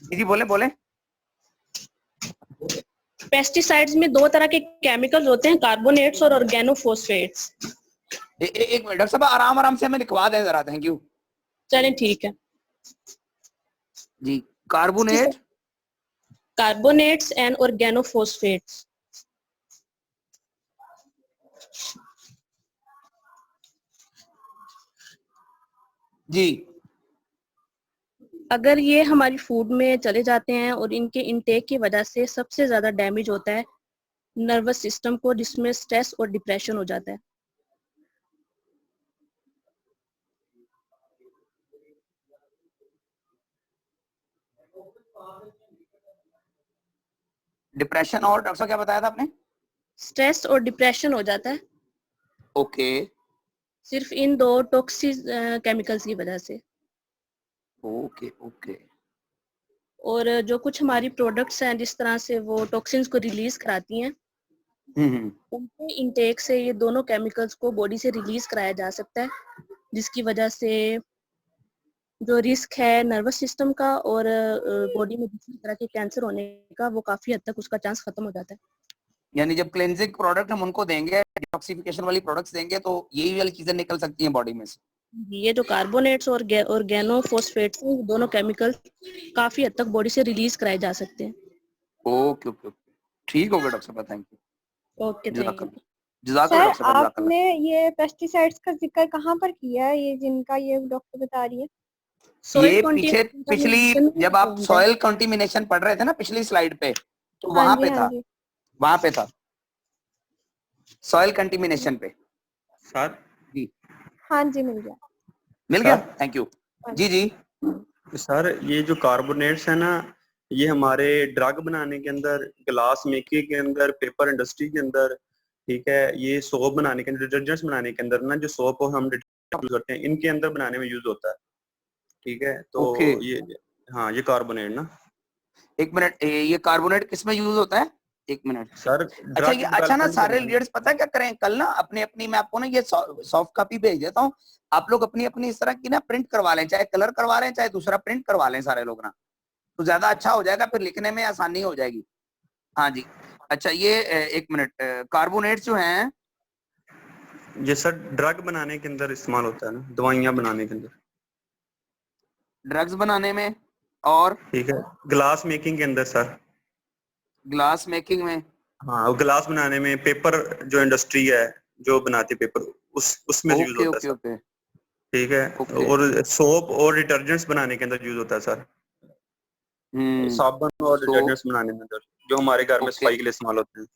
जी बोले बोले। पेस्टिसाइड्स में दो तरह के केमिकल्स होते हैं, कार्बोनेट्स और ऑर्गेनोफॉस्फेट्स। एक मिनट डॉक्टर साहब, आराम आराम से हमें लिखवा दें जरा, थैंक यू। चलें ठीक है जी, कार्बोनेट, कार्बोनेट्स एंड ऑर्गेनोफॉस्फेट्स। जी अगर ये हमारी फूड में चले जाते हैं और इनके इंटेक की वजह से सबसे ज्यादा डैमेज होता है नर्वस सिस्टम को, जिसमें स्ट्रेस और डिप्रेशन हो जाता है। डिप्रेशन, और डॉक्टर साहब क्या बताया था आपने? स्ट्रेस और डिप्रेशन हो जाता है ओके सिर्फ इन दो टॉक्सिक केमिकल्स की वजह से। Okay okay. और जो कुछ हमारी प्रोडक्ट्स हैं जिस तरह से वो टॉक्सिन्स को रिलीज कराती हैं, उनके इंटेक से ये दोनों केमिकल्स को बॉडी से रिलीज कराया जा सकता है, जिसकी वजह से जो रिस्क है नर्वस सिस्टम का और बॉडी में दूसरी तरह के कैंसर होने का, वो काफी हद तक उसका चांस खत्म हो जाता है। यानी जब क्लेंजिंग प्रोडक्ट हम उनको देंगे, डिटॉक्सिफिकेशन वाली प्रोडक्ट्स देंगे, तो यही वाली चीजें निकल सकती हैं बॉडी में से। ये जो कार्बोनेट्स और ऑर्गेनोफॉस्फेट्स हैं, दोनों केमिकल काफी हद तक बॉडी से रिलीज कराए जा सकते हैं। ओके ओके ओके, ठीक हो गया डॉक्टर साहब, thank you. Okay thank you. जज़ाकल्लाह सर डॉक्टर साहब, जज़ाकल्लाह। आपने ये पेस्टिसाइड्स का जिक्र कहाँ पर किया है, ये जिनका ये डॉक्टर बता रही है? सॉइल ये पीछे पिछली, जब आप सॉइल कंटेमिनेशन पढ़ रहे थे ना पिछली स्लाइड पे, तो हाँ वहां जी पे हाँ था, जी। वहां पे था सॉइल कंटेमिनेशन पे। सर जी हाँ जी मिल गया। मिल गया, थैंक यू। जी जी सर ये जो कार्बोनेट्स है ना, ये हमारे ड्रग बनाने के अंदर, ग्लास मेकिंग के अंदर, पेपर इंडस्ट्री के अंदर, ठीक है, ये सोप बनाने के अंदर, डिटर्जेंट्स बनाने के अंदर ना, जो सोप हम यूज करते हैं इनके अंदर बनाने में यूज होता है, ठीक है। तो ओके। ये हाँ ये कार्बोनेट ना, एक मिनट, ये कार्बोनेट किस में यूज होता है? एक मिनट सर अच्छा, ड्रग ये अच्छा ना, डेवलपमेंट के सारे अंदर। लीडर्स पता है क्या करें, कल ना अपने अपनी, मैं आपको ना ये सॉफ्ट कॉपी भेज देता हूँ, आप लोग अपनी अपनी इस तरह की ना प्रिंट करवा लें, चाहे कलर करवा लें चाहे दूसरा प्रिंट करवा लें सारे लोग ना, तो ज्यादा अच्छा हो जाएगा, फिर लिखने में आसानी हो जाएगी। हाँ जी। अच्छा ये एक मिनट, कार्बोनेट जो हैं, ये सर ड्रग बनाने के अंदर इस्तेमाल होता है ना, दवाइयाँ बनाने के अंदर, ड्रग्स बनाने में, और ठीक है, ग्लास मेकिंग के अंदर सर। ग्लास मेकिंग में। हाँ, और ग्लास बनाने में, पेपर जो इंडस्ट्री है जो बनाती है पेपर, उसमें यूज ओके होता है ओके सर, ओके ठीक है। ओके। और सोप और डिटर्जेंट्स बनाने के अंदर यूज होता है सर, साबुन और सो डिटर्जेंट्स बनाने के अंदर, जो हमारे घर में ओके सफाई के लिए इस्तेमाल होते हैं।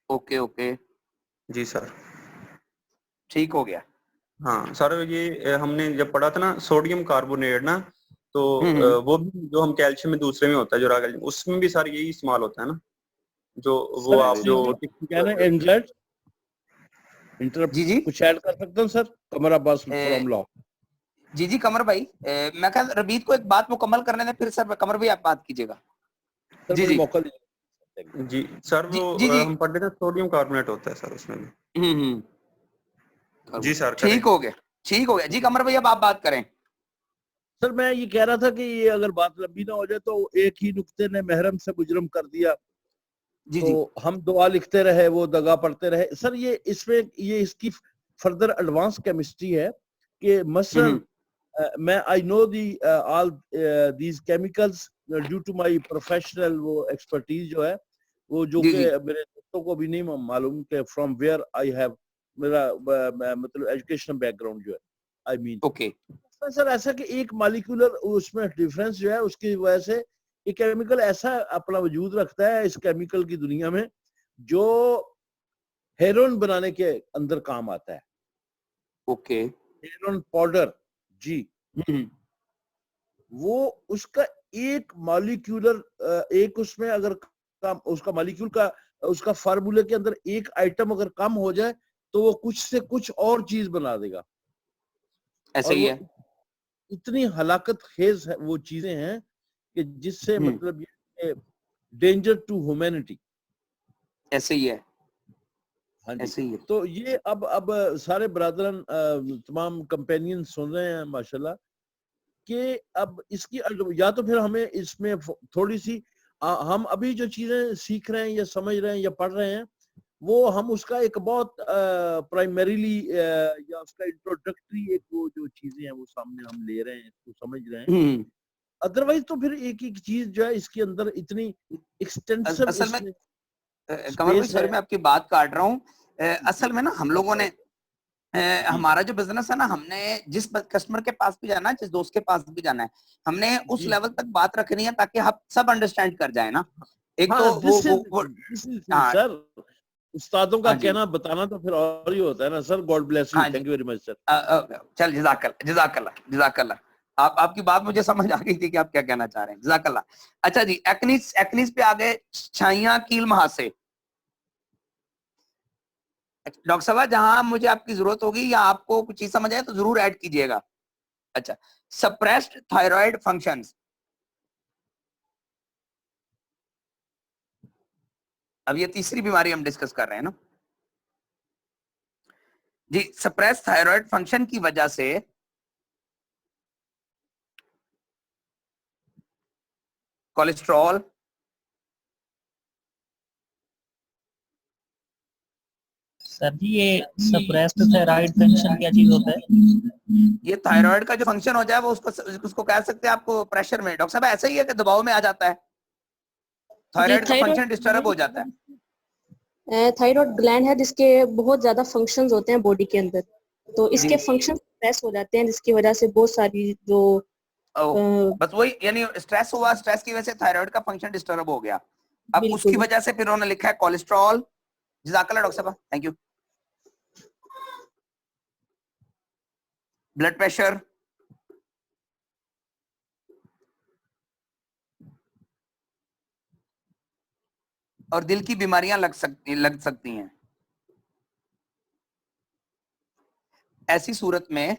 ओके ओके, जी सर। ठीक हो गया। हाँ सर, ये हमने जब पढ़ा था ना सोडियम कार्बोनेट ना, तो वो भी जो हम कैल्शियम में दूसरे में होता है जो राग, उसमें भी सर यही इस्तेमाल होता है ना, जो वो आप जो जी जी कुछ ऐड कर सकता हूँ sir? Qamar Abbas from law. जी जी कमर भाई, मैं कहा रबीत को एक बात मुकम्मल करने दें, फिर सर कमर भाई आप बात कीजिएगा। सर जी मुझे जी मौका दीजिए। जी सर, जी वो जी जी। हम पढ़ते थे सोडियम कार्बोनेट होता है सर उसमें भी। जी सर करें। ठीक हो गया, ठीक हो गया जी। कमर भाई अब आप बात करें। सर मैं ये कह रहा था कि ये अगर बात लंबी ना हो जाए तो एक ही नुक्ते ने महरम से मुजरम कर दिया, जी तो जी हम दुआ लिखते रहे, वो दगा पढ़ते रहे। सर ये इसमें ये इसकी फर्दर एडवांस केमिस्ट्री है कि मसलन मैं I know the all these chemicals due to my professional वो एक्सपर्टीज जो है, वो जो जी कि जी मेरे दोस्तों को भी नहीं मालूम कि फ्रॉम वेयर आई हैव, मेरा मतलब एजुकेशनल बैकग्राउंड जो है, आई मीन ओके सर ऐसा कि एक मॉलिक्यूलर उसमें डिफरेंस जो है उसकी वजह से ये केमिकल ऐसा अपना वजूद रखता है इस केमिकल की दुनिया में, जो हेरोइन बनाने के अंदर काम आता है। ओके हेरोइन पाउडर जी, वो उसका एक मॉलिक्यूलर एक उसमें अगर काम, उसका मॉलिक्यूल का उसका फार्मूले के अंदर एक आइटम अगर कम हो जाए तो वो कुछ से कुछ और चीज बना देगा, ऐसे और ही वो है। इतनी हलाकत खेज है वो चीजें हैं कि जिससे मतलब ये डेंजर टू ह्यूमैनिटी। ऐसे ही है, हाँ जी। ऐसे ही है। तो ये अब सारे ब्रादरन तमाम कंपेनियन सुन रहे हैं माशाल्लाह, कि अब इसकी या तो फिर हमें इसमें थोड़ी सी हम अभी जो चीजें सीख रहे हैं या समझ रहे हैं या पढ़ रहे हैं वो हम उसका एक बहुत प्राइमरीली या उसका इंट्रोडक्टरी एक वो जो चीजें हैं वो सामने हम ले रहे हैं, इसको समझ रहे हैं। अदरवाइज तो फिर एक एक चीज जो है इसके अंदर इतनी एक्सटेंसिव असल में कमर भाई सॉरी मैं आपकी बात काट रहा हूँ। असल में ना हम लोगों ने हमारा जो बिजनेस है ना, हमने जिस कस्टमर के पास भी जाना है, जिस दोस्त के पास भी जाना है, हमने उस लेवल तक बात रखनी है ताकि हम सब अंडरस्टैंड कर जाए ना। एक हाँ, तो वो सर उस्तादों का कहना बताना तो फिर और ही होता है ना sir. God bless you, thank you very much sir. चल जज़ाकल्लाह। आपकी बात मुझे समझ आ गई थी कि आप क्या कहना चाह रहे हैं, जज़ाकल्लाह। अच्छा जी, एक्नीस पे आ गए, छाइयां कील महासे। डॉक्टर साहब जहां मुझे आपकी जरूरत होगी या आपको कुछ चीज समझ आए तो जरूर ऐड कीजिएगा। अच्छा, सप्रेस्ड थायराइड फंक्शंस, अब ये तीसरी बीमारी हम डिस्कस कर रहे हैं ना जी। सप्रेस्ड थायराइड फंक्शन की वजह से कोलेस्ट्रॉल, सर जी ये सप्रेस्ड थायराइड फंक्शन क्या चीज होता है? ये थायराइड का जो फंक्शन हो जाए वो उसको कह सकते हैं आपको प्रेशर में। डॉक्टर साहब ऐसा ही है कि दबाव में आ जाता है, थायराइड का फंक्शन डिस्टर्ब हो जाता है। थायराइड ग्लैंड है जिसके बहुत ज्यादा फंक्शंस होते हैं बॉडी के अंदर, तो इसके फंक्शन स्ट्रेस हो जाते हैं जिसकी वजह से बहुत सारी जो बस वही, यानी स्ट्रेस हुआ, स्ट्रेस की वजह से थायराइड का फंक्शन डिस्टर्ब हो गया। अब उसकी वजह से फिर उन्होंने लिखा है कोलेस्ट्रॉल। जज़ाकल्लाह डॉक्टर साहब, थैंक यू। ब्लड प्रेशर, और दिल की बीमारियां लग सकती हैं। ऐसी सूरत में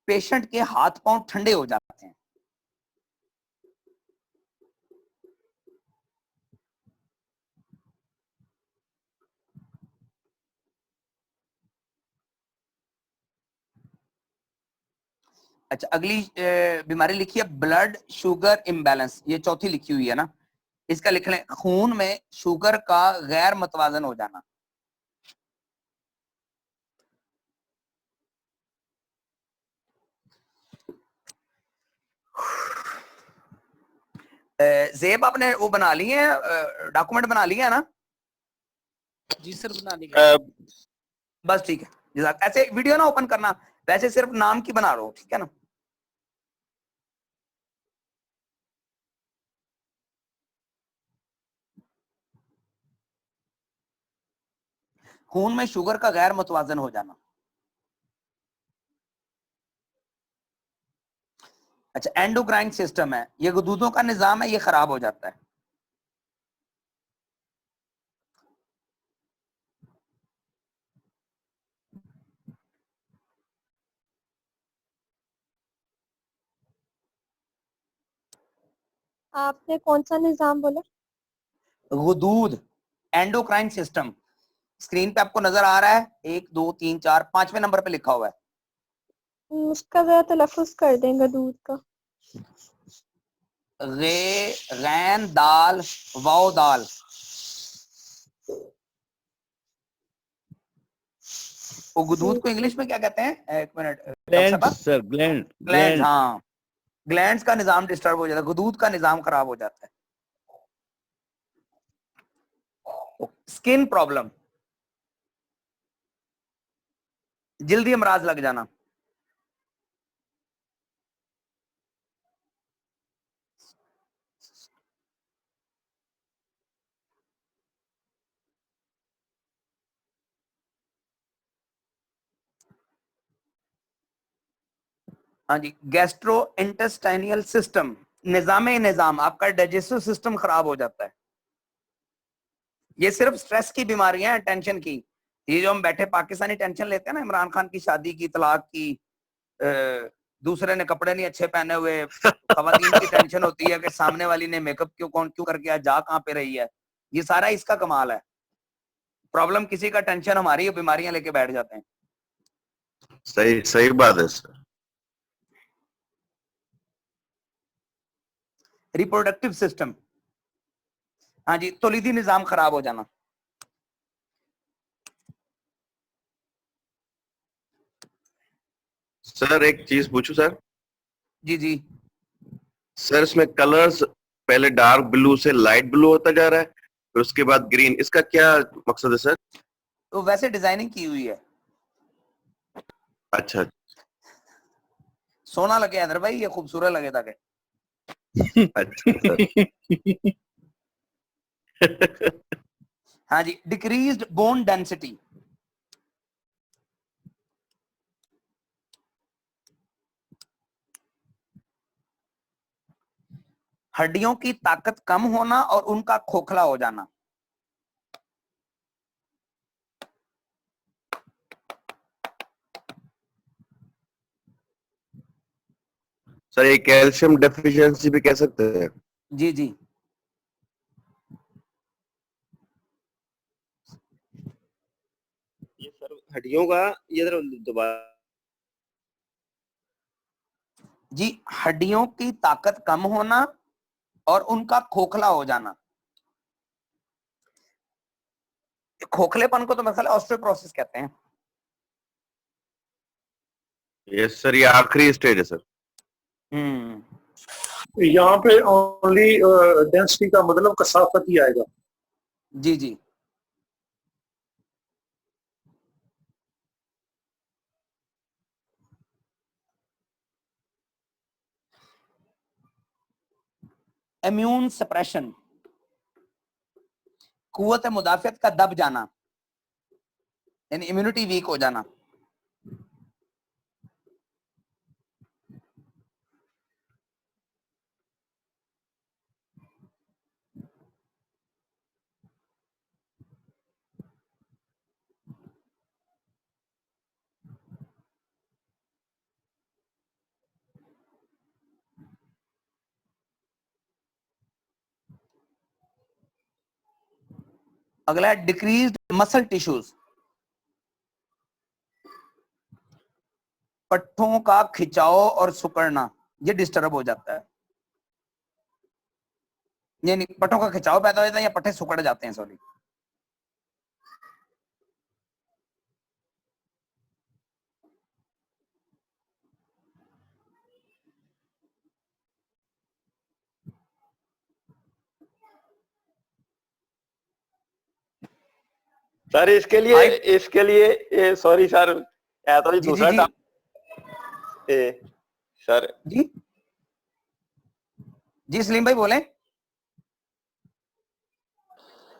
पेशेंट के हाथ पांव ठंडे हो जाते हैं। अच्छा, अगली बीमारी लिखी है ब्लड शुगर इम्बैलेंस, ये चौथी लिखी हुई है ना, इसका लिख लें खून में शुगर का गैर मतवाजन हो जाना। जेब आपने वो बना ली है, डॉक्यूमेंट बना लिया है ना? जी सर बना लिया। बस ठीक है, ऐसे वीडियो ना ओपन करना, वैसे सिर्फ नाम की बना रहा हूं, ठीक है ना। खून में शुगर का गैर मतवाजन हो जाना। अच्छा, एंडोक्राइन सिस्टम है, ये गुर्दों का निजाम है, ये खराब हो जाता है। आपने कौन सा निजाम बोला? गुदूद, एंडोक्राइन सिस्टम, स्क्रीन पे आपको नजर आ रहा है, 1 2 3 4 5वें नंबर पे लिखा हुआ है। उसका जरा तलफ्फुज कर देंगे दूध का। गे गैन दाल वाओ दाल, वो गुदूद को इंग्लिश में क्या कहते हैं? एक मिनट ग्लैंड सर, ग्लैंड। हाँ, ग्लैंड्स का निजाम डिस्टर्ब हो जाता है, गुदूद का निजाम खराब हो जाता है। स्किन प्रॉब्लम, जल्दी अमराज लग जाना। हाँ जी, गैस्ट्रो इंटेस्टाइनल सिस्टम, निजाम, आपका डाइजेस्टिव सिस्टम खराब हो जाता है। ये सिर्फ स्ट्रेस की बीमारियां हैं, टेंशन की। ये जो हम बैठे पाकिस्तानी टेंशन लेते हैं ना, इमरान खान की शादी की, तलाक की, दूसरे ने कपड़े नहीं अच्छे पहने हुए, खवातीन की टेंशन होती है कि सामने वाली ने मेकअप क्यों करके आज, जा कहां पे रही है, ये सारा इसका कमाल है। प्रॉब्लम किसी का, टेंशन हमारी है, बीमारियां लेके बैठ जाते हैं। सही सही बात है सर। रिप्रोडक्टिव सिस्टम, हाँ जी, तौलीदी निजाम खराब हो जाना। सर एक चीज पूछूं सर? जी जी। सर इसमें कलर्स पहले डार्क ब्लू से लाइट ब्लू होता जा रहा है, फिर उसके बाद ग्रीन, इसका क्या मकसद है सर? तो वैसे डिजाइनिंग की हुई है। अच्छा सोना लगे अंदर भाई, ये खूबसूरत लगे ताकि। अच्छा सर। हाँ जी, डिक्रीज्ड बोन डेंसिटी, हड्डियों की ताकत कम होना और उनका खोखला हो जाना। सर ये कैल्शियम डेफिशिएंसी भी कह सकते हैं? जी जी। ये सर हड्डियों का, ये दोबारा। जी, हड्डियों की ताकत कम होना और उनका खोखला हो जाना। खोखलेपन को तो मेरे ख्याल ऑस्टियोपोरोसिस कहते हैं। ये सर ये आखिरी स्टेज है सर। यहाँ पे ओनली डेंसिटी का मतलब कसाफत ही आएगा। जी जी। इम्यून सप्रेशन, कुव्वत मुदाफियत का दब जाना, यानी इम्यूनिटी वीक हो जाना। अगला है डिक्रीज्ड मसल टिश्यूज, पट्टों का खिंचाव और सिकुड़ना, ये डिस्टर्ब हो जाता है। यानी पट्टों का खिंचाव पैदा हो जाता है या पट्टे सिकुड़ जाते हैं, सॉरी। सर इसके लिए सॉरी सर, तो जी दूसरा जी सर जी जी सलीम भाई बोले।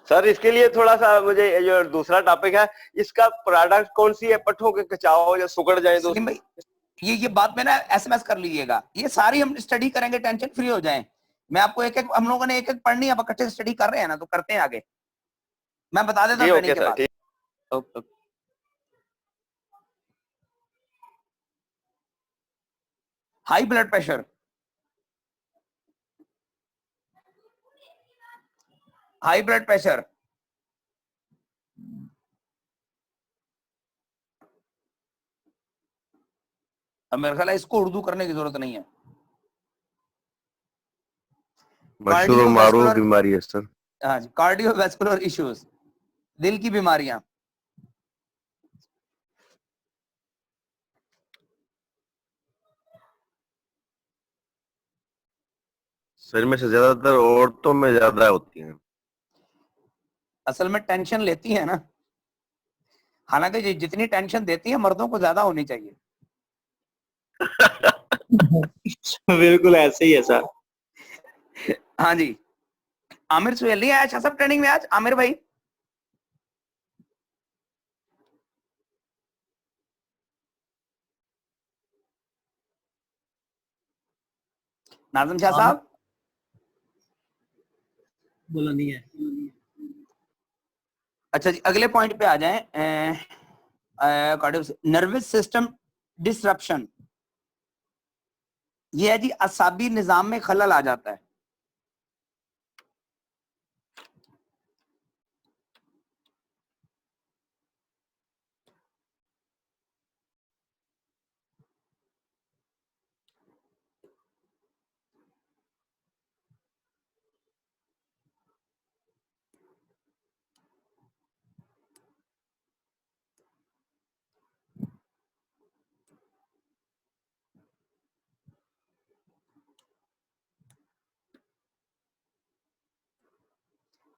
सर इसके लिए थोड़ा सा मुझे जो दूसरा टॉपिक है, इसका प्रोडक्ट कौन सी है? पट्टों के खिंचाव या सिकुड़ जाए तो? सलीम भाई ये बात में ना एसएमएस कर लीजिएगा, ये सारी हम स्टडी करेंगे, टेंशन फ्री हो जाएं। मैं आपको एक एक, हम लोगों ने एक एक पढ़नी है, अब इकट्ठे स्टडी कर रहे हैं ना, तो करते हैं आगे, मैं बता देता हूँ ट्रेनिंग के बाद। Okay. High blood pressure, high blood pressure, अब मेरे ख्याल है इसको उर्दू करने की जरूरत नहीं है। मशहूर मारूफ बीमारी है सर। हाँ जी, कार्डियोवैस्कुलर इश्यूज, दिल की बीमारियां। सर में से ज्यादातर औरतों में ज्यादा होती हैं। असल में टेंशन लेती है ना, हालांकि जितनी टेंशन देती है मर्दों को ज्यादा होनी चाहिए। बिल्कुल ऐसे ही है सर। हाँ जी, आमिर सुहेली आया अच्छा सब ट्रेनिंग में आज, आमिर भाई। नाज़िम शाह साहब बोला नहीं है। अच्छा जी, अगले पॉइंट पे आ जाएं। नर्वस सिस्टम डिसरप्शन, ये है जी असाबी निजाम में खलल आ जाता है।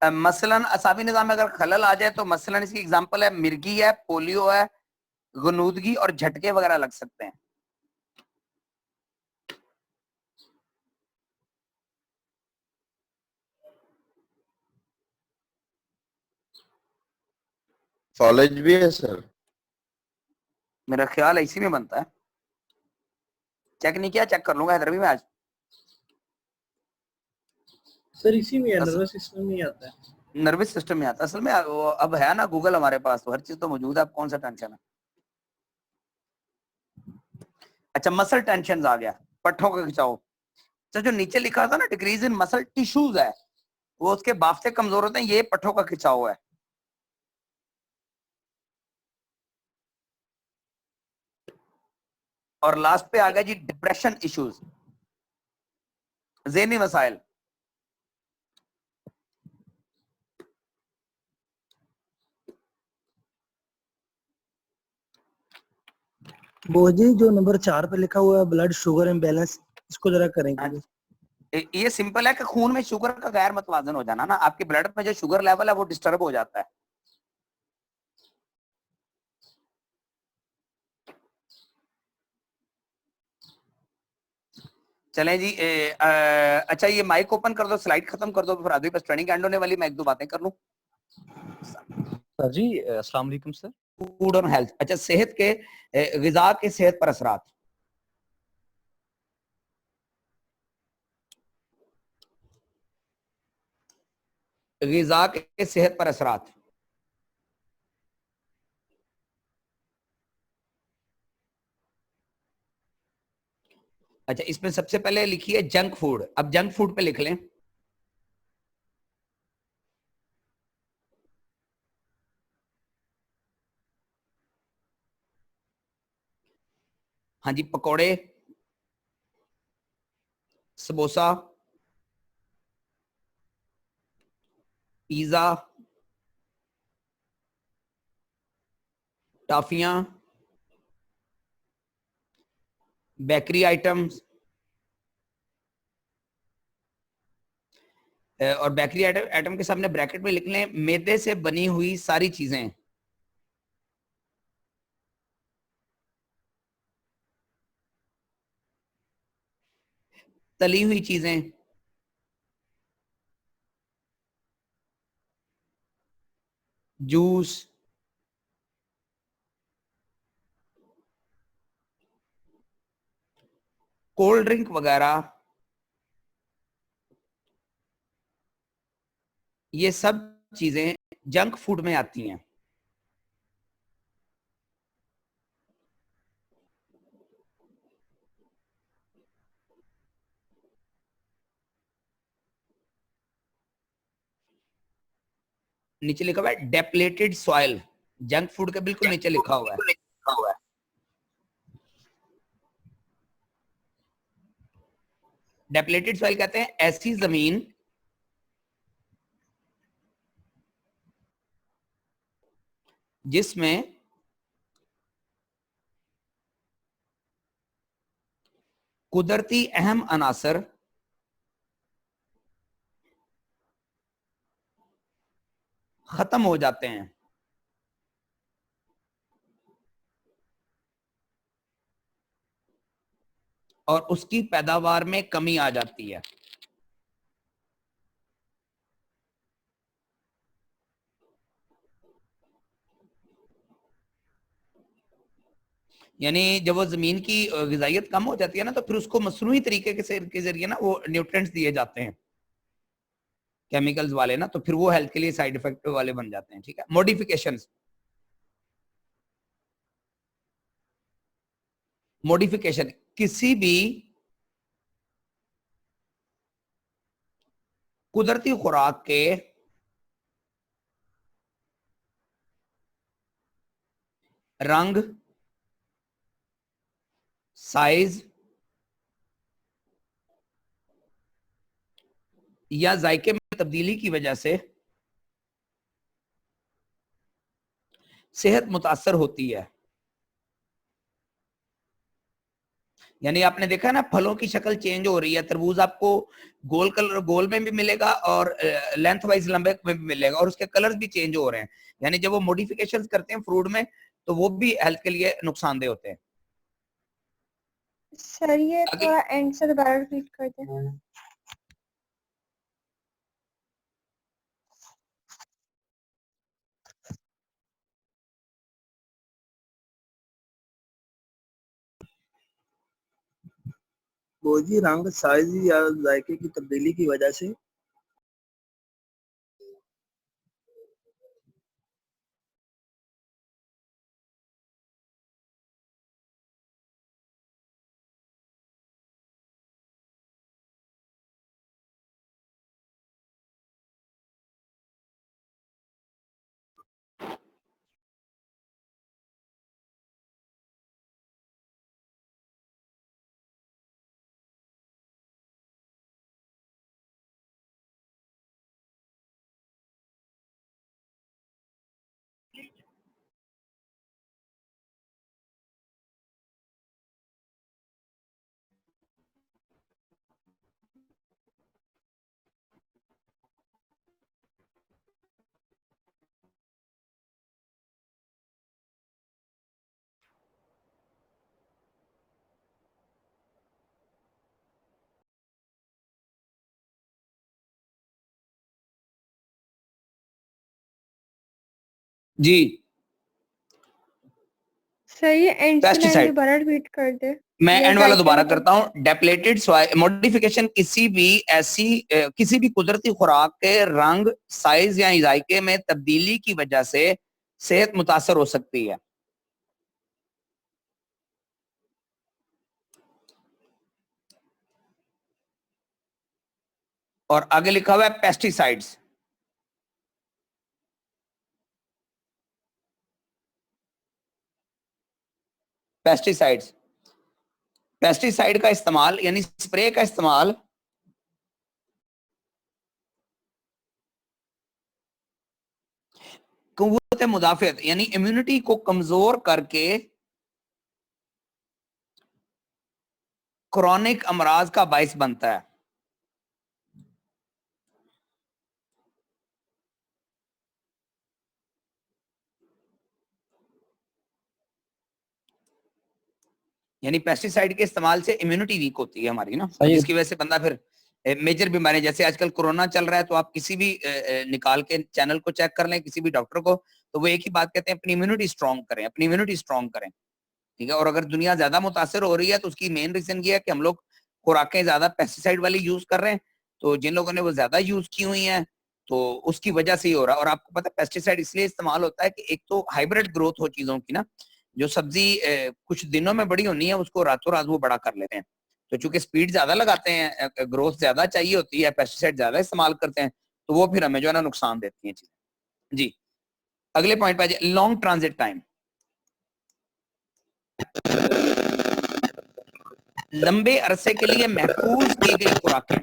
मसलन असाबी निजाम में अगर खलल आ जाए तो मसलन इसकी एग्जांपल है मिर्गी है, पोलियो है, गनूदगी और झटके वगैरह लग सकते हैं। फॉलेज भी है सर? मेरा ख्याल है इसी में बनता है, चेक नहीं किया, चेक कर लूंगा हैदरबी में आज। सर इसी में अस- नर्वस सिस्टम में आता है। नर्वस सिस्टम में आता है असल में, अब है ना गूगल हमारे पास, तो हर चीज तो मौजूद है, अब कौन सा टेंशन है। अच्छा मसल टेंशन आ गया, पट्टों का खिंचाव। तो जो नीचे लिखा था ना डिक्रीज इन मसल टिश्यूज है, वो उसके बाफ्ते कमजोर होते हैं, ये पट्टों का खिंचाव है। और लास्ट पे आ गया जी डिप्रेशन इश्यूज, ज़हनी मसाइल। वो जी जो नंबर 4 पे लिखा हुआ है ब्लड शुगर इम्बैलेंस, इसको जरा करेंगे। ये सिंपल है कि खून में शुगर का गैर मतवाजन हो जाना ना, आपके ब्लड में जो शुगर लेवल है वो डिस्टर्ब हो जाता है। चलें जी, अच्छा ये माइक ओपन कर दो, स्लाइड खत्म कर दो, फिर आदमी बस ट्रेनिंग एंड होने वाली, मैं एक दो बातें कर लूं। सर जी अस्सलाम वालेकुम सर। फूड और हेल्थ, अच्छा सेहत के, ग़िज़ा के सेहत पर असरात। ग़िज़ा के सेहत पर असरात। अच्छा इसमें सबसे पहले लिखिए जंक फूड, अब जंक फूड पे लिख लें। हाँ जी, पकोड़े, समोसा, पिज्जा, टॉफियां, बेकरी आइटम्स, और बेकरी आइटम के सामने ब्रैकेट में लिख लें मैदे से बनी हुई सारी चीजें। तली हुई चीजें, जूस, कोल्ड ड्रिंक वगैरह, ये सब चीजें जंक फूड में आती हैं। नीचे लिखा हुआ है डेप्लेटेड सॉइल, जंक फूड के बिल्कुल नीचे लिखा हुआ है। डेप्लेटेड सॉइल कहते हैं ऐसी जमीन जिसमें कुदरती अहम अनासर खत्म हो जाते हैं और उसकी पैदावार में कमी आ जाती है। यानी जब वो जमीन की ग़िज़ाइयत कम हो जाती है ना, तो फिर उसको मसनूई तरीके के जरिए ना वो न्यूट्रिएंट्स दिए जाते हैं, केमिकल्स वाले ना, तो फिर वो हेल्थ के लिए साइड इफेक्ट वाले बन जाते हैं। ठीक है, मॉडिफिकेशंस, मॉडिफिकेशन किसी भी कुदरती खुराक के रंग, साइज या जायके में तब्दीली की वजह से सेहत मुतासर होती है। यानी आपने देखा ना फलों की शक्ल चेंज हो रही है, तरबूज आपको गोल कलर गोल में भी मिलेगा और लेंथ वाइज लंबे में भी मिलेगा और उसके कलर्स भी चेंज हो रहे हैं। यानी जब वो मॉडिफिकेशंस करते हैं फ्रूट में तो वो भी हेल्थ के लिए नुकसानदेह होते हैं। सर ये आगे थोड़ा एंड से दोबारा रिपीट कर दें। वो जी रंग, साइज या जायके की तब्दीली की वजह से जी सर ये एंड से लाइन पेस्टिसाइड दोबारा रिपीट कर दे। मैं या एंड वाला जायके दोबारा में करता हूं। डेप्लेटेड मॉडिफिकेशन किसी भी कुदरती खुराक के रंग, साइज या जायके में तब्दीली की वजह से सेहत मुतासर हो सकती है। और आगे लिखा हुआ है पेस्टिसाइड्स। पेस्टिसाइड्स पेस्टिसाइड का इस्तेमाल यानी स्प्रे का इस्तेमाल कुव्वत मुदाफियत यानी इम्यूनिटी को कमजोर करके क्रॉनिक अमराज का बाइस बनता है। यानी पेस्टिसाइड के इस्तेमाल से इम्यूनिटी वीक होती है हमारी ना, जिसकी वजह से बंदा फिर मेजर बीमारी, जैसे आजकल कोरोना चल रहा है तो आप किसी भी निकाल के चैनल को चेक कर लें किसी भी डॉक्टर को, तो वो एक ही बात कहते हैं अपनी इम्यूनिटी स्ट्रांग करें, अपनी इम्यूनिटी स्ट्रांग करें। ठीक है। और अगर दुनिया ज्यादा मुतासर हो रही है तो उसकी मेन रीजन ये है कि हम लोग खुराकें ज्यादा पेस्टिसाइड वाली यूज कर रहे हैं। तो जिन लोगों ने वो ज्यादा यूज की हुई हैं तो उसकी वजह से ही हो रहा है। और आपको पता है पेस्टिसाइड इसलिए इस्तेमाल होता है कि एक तो हाइब्रिड ग्रोथ हो चीजों की ना, जो सब्जी कुछ दिनों में बड़ी होनी है उसको रातों रात वो बड़ा कर लेते हैं। तो चूंकि स्पीड ज्यादा लगाते हैं, ग्रोथ ज्यादा चाहिए होती है, पेस्टिसाइड ज्यादा इस्तेमाल करते हैं, तो वो फिर हमें जो है ना नुकसान देती है चीजें। जी अगले पॉइंट पे लॉन्ग ट्रांजिट टाइम। लंबे अरसे के लिए महफूज की गई खुराकें,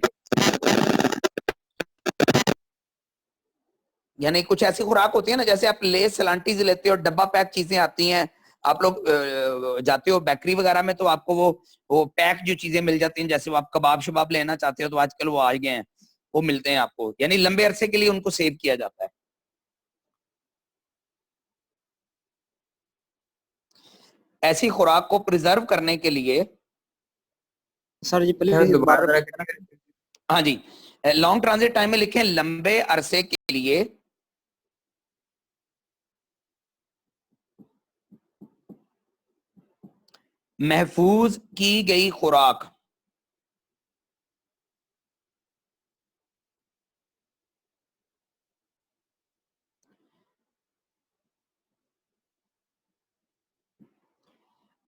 यानी कुछ ऐसी खुराक होती है ना, जैसे आप लेस सलांटीज लेते हो, डब्बा पैक चीजें आती हैं, आप लोग जाते हो बेकरी वगैरह में तो आपको वो पैक जो चीजें मिल जाती हैं, जैसे वो आप कबाब शबाब लेना चाहते हो तो आजकल वो आ गए हैं, वो मिलते हैं आपको, यानी लंबे अरसे के लिए उनको सेव किया जाता है। ऐसी खुराक को प्रिजर्व करने के लिए सर जी पहले दोबारा हाँ जी, लॉन्ग ट्रांजिट टाइम में लिखें लंबे अरसे के लिए महफूज की गई खुराक।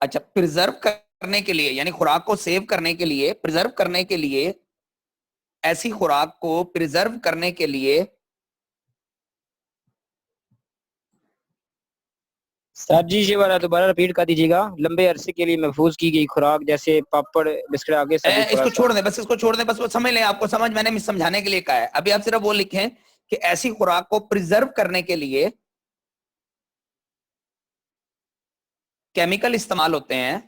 अच्छा, प्रिजर्व करने के लिए यानी खुराक को सेव करने के लिए, प्रिजर्व करने के लिए, ऐसी खुराक को प्रिजर्व करने के लिए सर जी ये वाला दोबारा रिपीट कर दीजिएगा। लंबे अरसे के लिए महफूज की गई खुराक जैसे पापड़ बिस्किट आगे सब इसको छोड़ दें, बस इसको छोड़ दें, बस वो समझ लें, आपको समझ मैंने समझाने के लिए कहा है। अभी आप सिर्फ वो लिखें कि ऐसी खुराक को प्रिजर्व करने के लिए केमिकल इस्तेमाल होते हैं,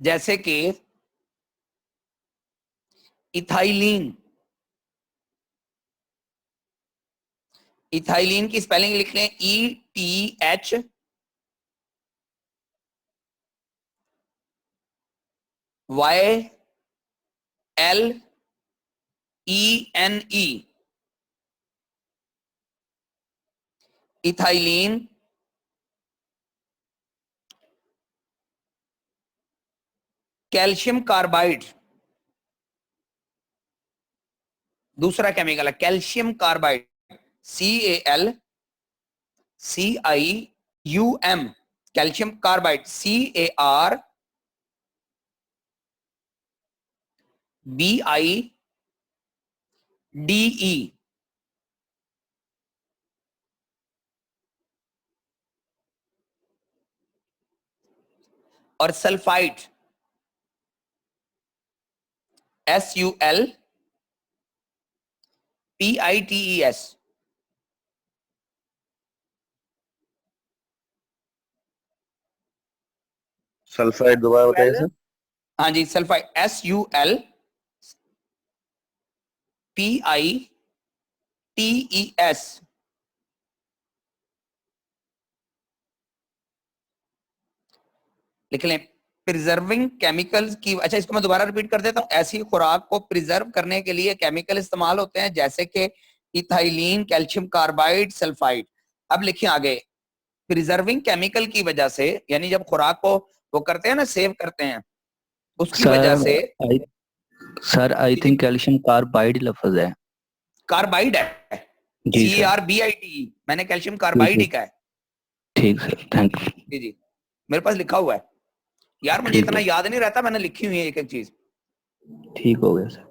जैसे कि इथाइलिन, इथाइलिन की स्पेलिंग लिख लें ETHYLENE, इथाइलिन कैल्शियम कार्बाइड, दूसरा केमिकल है calcium carbide, CALCIUM, calcium carbide, CARBIDE, और सल्फाइड SULPITES। सल्फाइड दोबारा बताइए सर। हाँ जी, सल्फाइड SULPITES। लिख लें प्रिजर्विंग केमिकल्स की, अच्छा इसको मैं दोबारा रिपीट कर देता हूं। ऐसी खुराक को प्रिजर्व करने के लिए केमिकल इस्तेमाल होते हैं जैसे कि इथाइलिन, कैल्शियम कार्बाइड, सल्फाइड। अब लिखिए आगे, प्रिजर्विंग केमिकल की वजह से, यानी जब खुराक को वो करते हैं ना, सेव करते हैं, उसकी वजह से। Sir I think calcium carbide लफ्ज है। कार्बाइड है, जी सर। CARBIDE, मैंने कैल्शियम कार्बाइड ही कहा है। ठीक सर, थैंक यू। जी जी, मेरे पास लिखा हुआ है यार, मुझे इतना याद नहीं रहता, मैंने लिखी हुई है एक एक चीज। ठीक हो गया सर।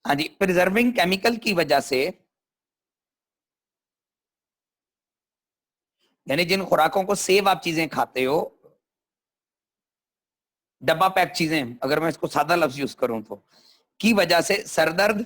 हाँ जी, प्रिजर्विंग केमिकल की वजह से, यानी जिन खुराकों को सेव आप चीजें खाते हो, डब्बा पैक चीजें, अगर मैं इसको सादा लफ्ज यूज करूं तो, की वजह से सरदर्द,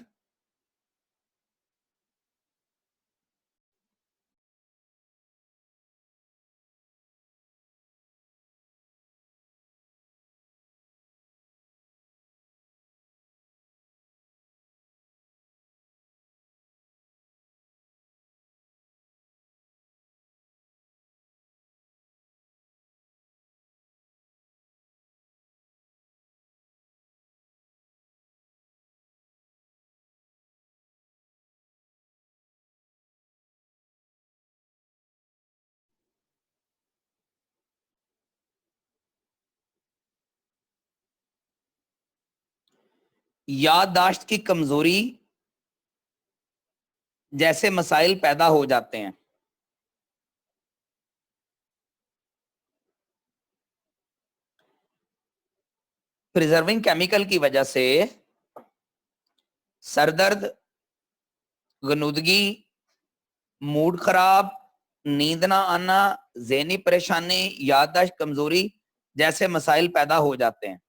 याददाश्त की कमजोरी जैसे मसाइल पैदा हो जाते हैं। प्रिजर्विंग केमिकल की वजह से सरदर्द, गनुदगी, मूड खराब, नींद ना आना, ज़हनी परेशानी, याददाश्त कमजोरी जैसे मसाइल पैदा हो जाते हैं।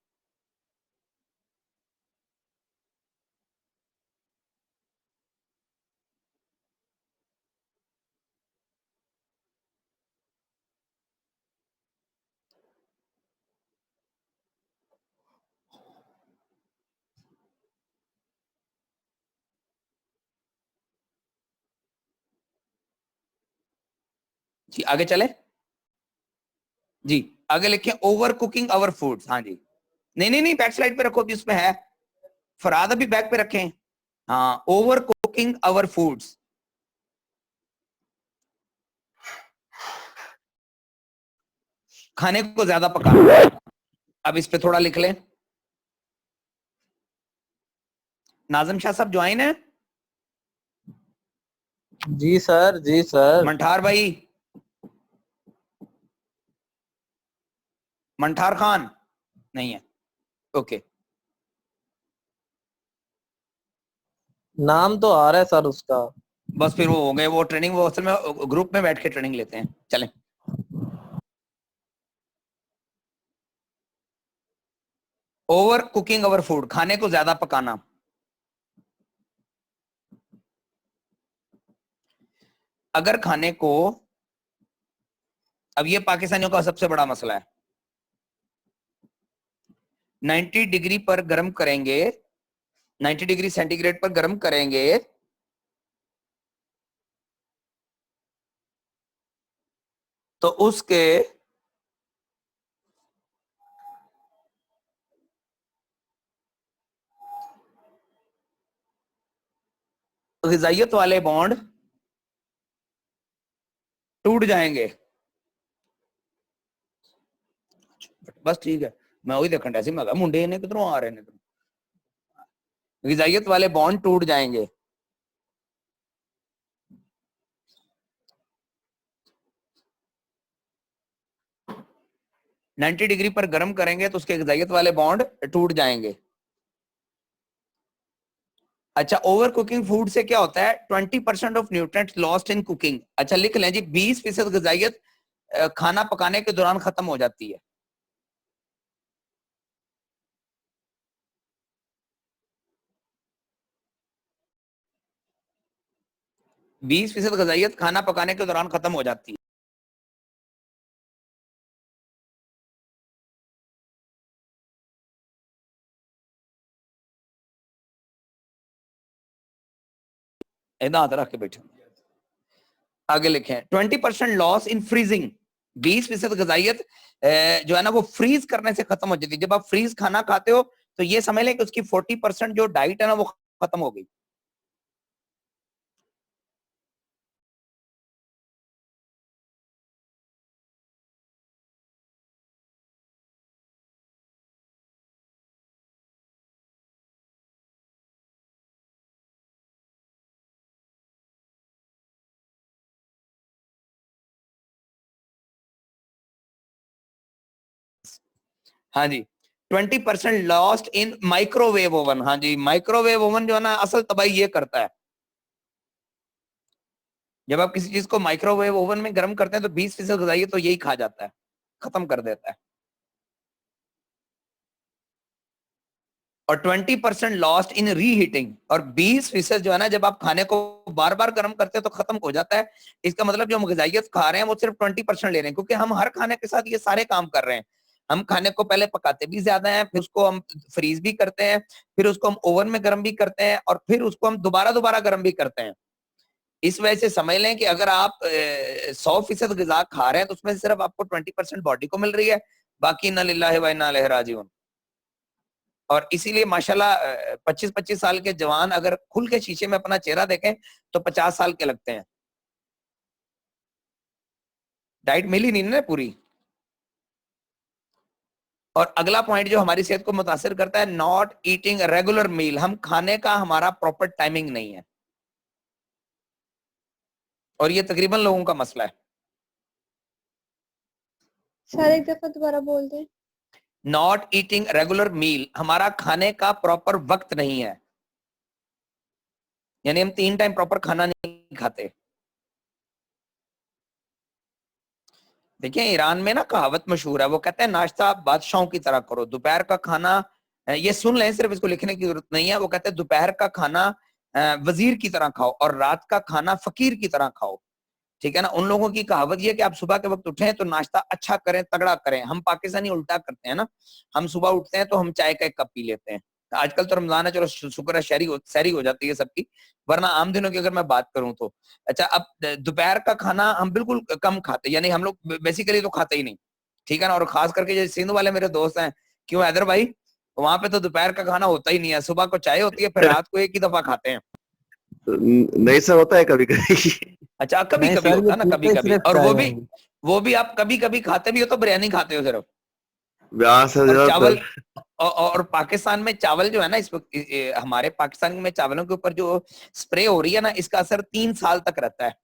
जी आगे चले, जी आगे लिखें ओवर कुकिंग अवर फूड्स। हाँ जी, नहीं नहीं नहीं, बैक स्लाइड पे रखो, जिसमें है फराद, अभी बैक पे रखें। हाँ, ओवर कुकिंग अवर फूड्स, खाने को ज्यादा पकाना। अब इस पे थोड़ा लिख लें। नाज़िम शाह साहब ज्वाइन है? जी सर, जी सर। मंठार भाई, मंठार खान नहीं है, ओके। नाम तो आ रहा है सर उसका। बस फिर वो हो गए, वो ट्रेनिंग, वो असल में ग्रुप में बैठ के ट्रेनिंग लेते हैं। चलें, ओवर कुकिंग अवर फूड, खाने को ज्यादा पकाना। अगर खाने को, अब ये पाकिस्तानियों का सबसे बड़ा मसला है, 90 डिग्री पर गर्म करेंगे, 90 डिग्री सेंटीग्रेड पर गर्म करेंगे तो उसके ग़िज़ाइयत वाले बॉन्ड टूट जाएंगे। बस ठीक है, मैं वही देखन ऐसे मैं मुंडे ने किधरों आ रहे ने, ग़िज़ाइयत वाले बॉन्ड टूट जाएंगे। ,90 डिग्री पर गर्म करेंगे तो उसके ग़िज़ाइयत वाले बॉन्ड टूट जाएंगे। अच्छा, ओवर कुकिंग फूड से क्या होता है? 20% of nutrients lost in cooking. अच्छा लिख लें जी, 20% ग़िज़ाइयत खाना पकाने के दौरान खत्म हो जाती है। बीस फीसद ग़िज़ाइयत खाना पकाने के दौरान खत्म हो जाती है। इधर हाथ रख के बैठे। आगे लिखें 20% लॉस इन फ्रीजिंग। 20% ग़िज़ाइयत जो है ना वो फ्रीज करने से खत्म हो जाती है। जब आप फ्रीज खाना खाते हो तो ये समझ लें कि उसकी 40% जो डाइट है ना वो खत्म हो गई। हाँ जी, 20% लॉस्ट इन माइक्रोवेव ओवन। हाँ जी, माइक्रोवेव ओवन जो है ना असल तबाही ये करता है। जब आप किसी चीज को माइक्रोवेव ओवन में गर्म करते हैं तो 20% ग़िज़ाइयत तो यही खा जाता है, खत्म कर देता है। और 20% लॉस्ट इन रीहीटिंग। और 20% जो है ना जब आप खाने को बार बार गर्म करते हैं तो खत्म हो जाता है। इसका मतलब जो हम ग़िज़ाइयत खा रहे हैं वो सिर्फ 20% ले रहे हैं, क्योंकि हम हर खाने के साथ ये सारे काम कर रहे हैं। हम खाने को पहले पकाते भी ज्यादा हैं, फिर उसको हम फ्रीज भी करते हैं, फिर उसको हम ओवन में गर्म भी करते हैं, और फिर उसको हम दोबारा गर्म भी करते हैं। इस वजह से समझ लें कि अगर आप 100% ग़िज़ा खा रहे हैं तो उसमें सिर्फ आपको 20% बॉडी को मिल रही है, बाकी इन्ना लिल्लाहि व इन्ना इलैहि राजिऊन। और इसीलिए माशाल्लाह 25-25 साल के जवान अगर खुल के शीशे में अपना चेहरा देखें तो 50 साल के लगते हैं। डाइट मिली नहीं ना पूरी। और अगला पॉइंट जो हमारी सेहत को मुतासिर करता है, नॉट ईटिंग रेगुलर मील। हम खाने का हमारा प्रॉपर टाइमिंग नहीं है, और ये तकरीबन लोगों का मसला है। सर एक दफा दोबारा बोल दें। नॉट ईटिंग रेगुलर मील, हमारा खाने का प्रॉपर वक्त नहीं है, यानी हम 3 टाइम प्रॉपर खाना नहीं खाते। देखिए ईरान में ना कहावत मशहूर है, वो कहते हैं नाश्ता बादशाहों की तरह करो, दोपहर का खाना, ये सुन लें, सिर्फ इसको लिखने की जरूरत नहीं है। वो कहते हैं दोपहर का खाना वजीर की तरह खाओ और रात का खाना फकीर की तरह खाओ। ठीक है ना। उन लोगों की कहावत ये कि आप सुबह के वक्त उठें तो नाश्ता अच्छा करें, तगड़ा करें। हम पाकिस्तानी उल्टा करते हैं ना, हम सुबह उठते हैं तो हम चाय का 1 कप पी लेते हैं। आजकल तो रमजान है, चलो शुक्र है शहरी हो जाती है सबकी, वरना आम दिनों की अगर मैं बात करूं तो। अच्छा, अब दोपहर का खाना हम बिल्कुल कम खाते, यानी हम लोग बेसिकली तो खाते ही नहीं। ठीक है ना। और खास करके जो सिंध वाले मेरे दोस्त हैं, क्यों हैदर भाई, वहां पे तो दोपहर का खाना होता ही नहीं है। सुबह को चाय होती है, फिर रात को 1 ही दफा खाते हैं। नहीं सर, होता है कभी कभी। अच्छा, कभी कभी होता है ना, कभी कभी। और वो भी आप कभी कभी खाते भी हो तो बिरयानी खाते हो सिर्फ। और चावल और पाकिस्तान में चावल जो है ना, इस वक्त हमारे पाकिस्तान में चावलों के ऊपर जो स्प्रे हो रही है ना, इसका असर 3 साल तक रहता है।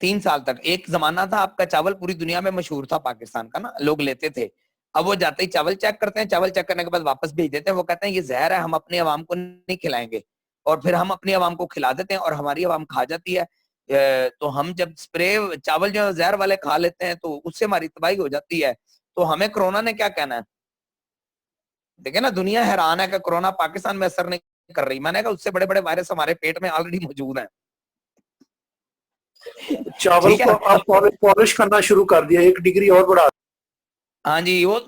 3 साल तक। एक जमाना था आपका चावल पूरी दुनिया में मशहूर था पाकिस्तान का ना, लोग लेते थे। अब वो जाते ही चावल चेक करते हैं, चावल चेक करने के बाद वापस भेज देते हैं। वो कहते हैं ये जहर है, हम अपनी आवाम को नहीं खिलाएंगे। और फिर हम अपनी आवाम को खिला देते हैं और हमारी आवाम खा जाती है। तो हम जब स्प्रे चावल जो जहर वाले खा लेते हैं तो उससे हमारी तबाही हो जाती है। तो हमें कोरोना ने क्या कहना है? देखिए ना, दुनिया हैरान है कि कोरोना पाकिस्तान में असर नहीं कर रही। मैंने कहा उससे बड़े बड़े वायरस हमारे पेट में ऑलरेडी मौजूद हैं। चावल को आप पॉलिश करना शुरू कर दिया, 1 डिग्री और बढ़ा हाँ जी, वो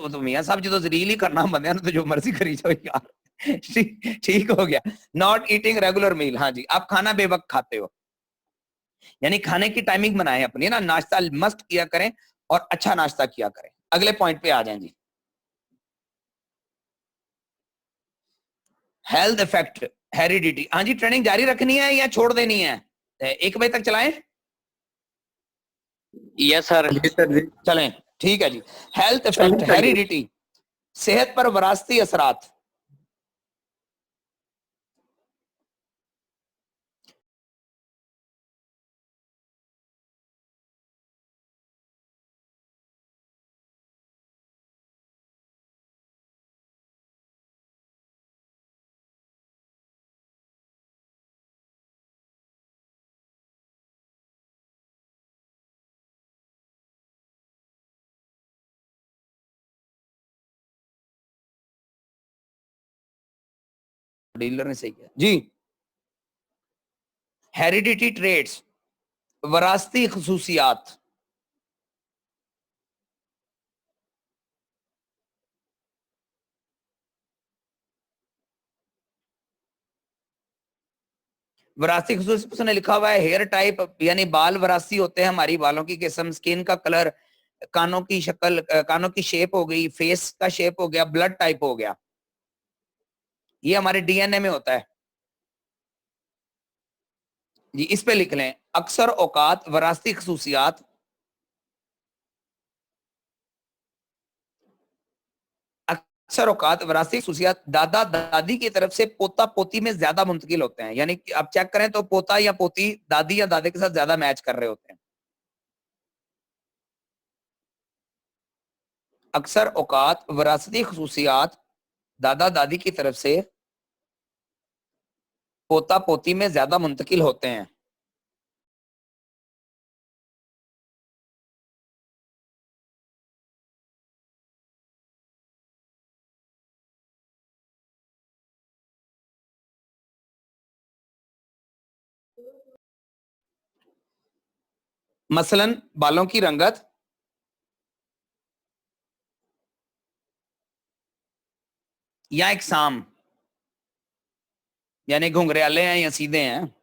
तो मियाँ साहब जी तो रील ही करना बंदे तो जो मर्जी करी जाओ यार। ठीक हो गया। नॉट ईटिंग रेगुलर मील, हाँ जी, आप खाना बेवक्त खाते हो, यानी खाने की टाइमिंग बनाएं अपनी ना, नाश्ता मस्ट किया करें और अच्छा नाश्ता किया करें। अगले पॉइंट पे आ जाएं जी। हेल्थ इफेक्ट हेरिडिटी, हाँ जी, ट्रेनिंग जारी रखनी है या छोड़ देनी है? 1 बजे तक चलाएं? Yes sir. चलें, ठीक है जी। हेल्थ इफेक्ट हेरिडिटी, सेहत पर विरासती असरात। डीलर ने सही किया जी। Heredity trades, विरासती खसूसियात। विरासती खसूसियत उसने लिखा हुआ है हेयर टाइप, यानी बाल विरासती होते हैं, हमारी बालों की किस्म, स्किन का कलर, कानों की शक्ल, कानों की शेप हो गई, फेस का शेप हो गया, ब्लड टाइप हो गया, ये हमारे डीएनए में होता है जी। इस पे लिख लें, अक्सर औकात विरासती खसूसियात अक्सर औकात विरासती खसूसियात दादा दादी की तरफ से पोता पोती में ज्यादा मुंतकिल होते हैं, यानी कि आप चेक करें तो पोता या पोती दादी या दादे के साथ ज्यादा मैच कर रहे होते हैं। अक्सर औकात विरासती खसूसियात दादा दादी की तरफ से पोता पोती में ज्यादा मुंतकिल होते हैं। मसलन बालों की रंगत, या इकसाम, यानी घुंघराले हैं या सीधे हैं।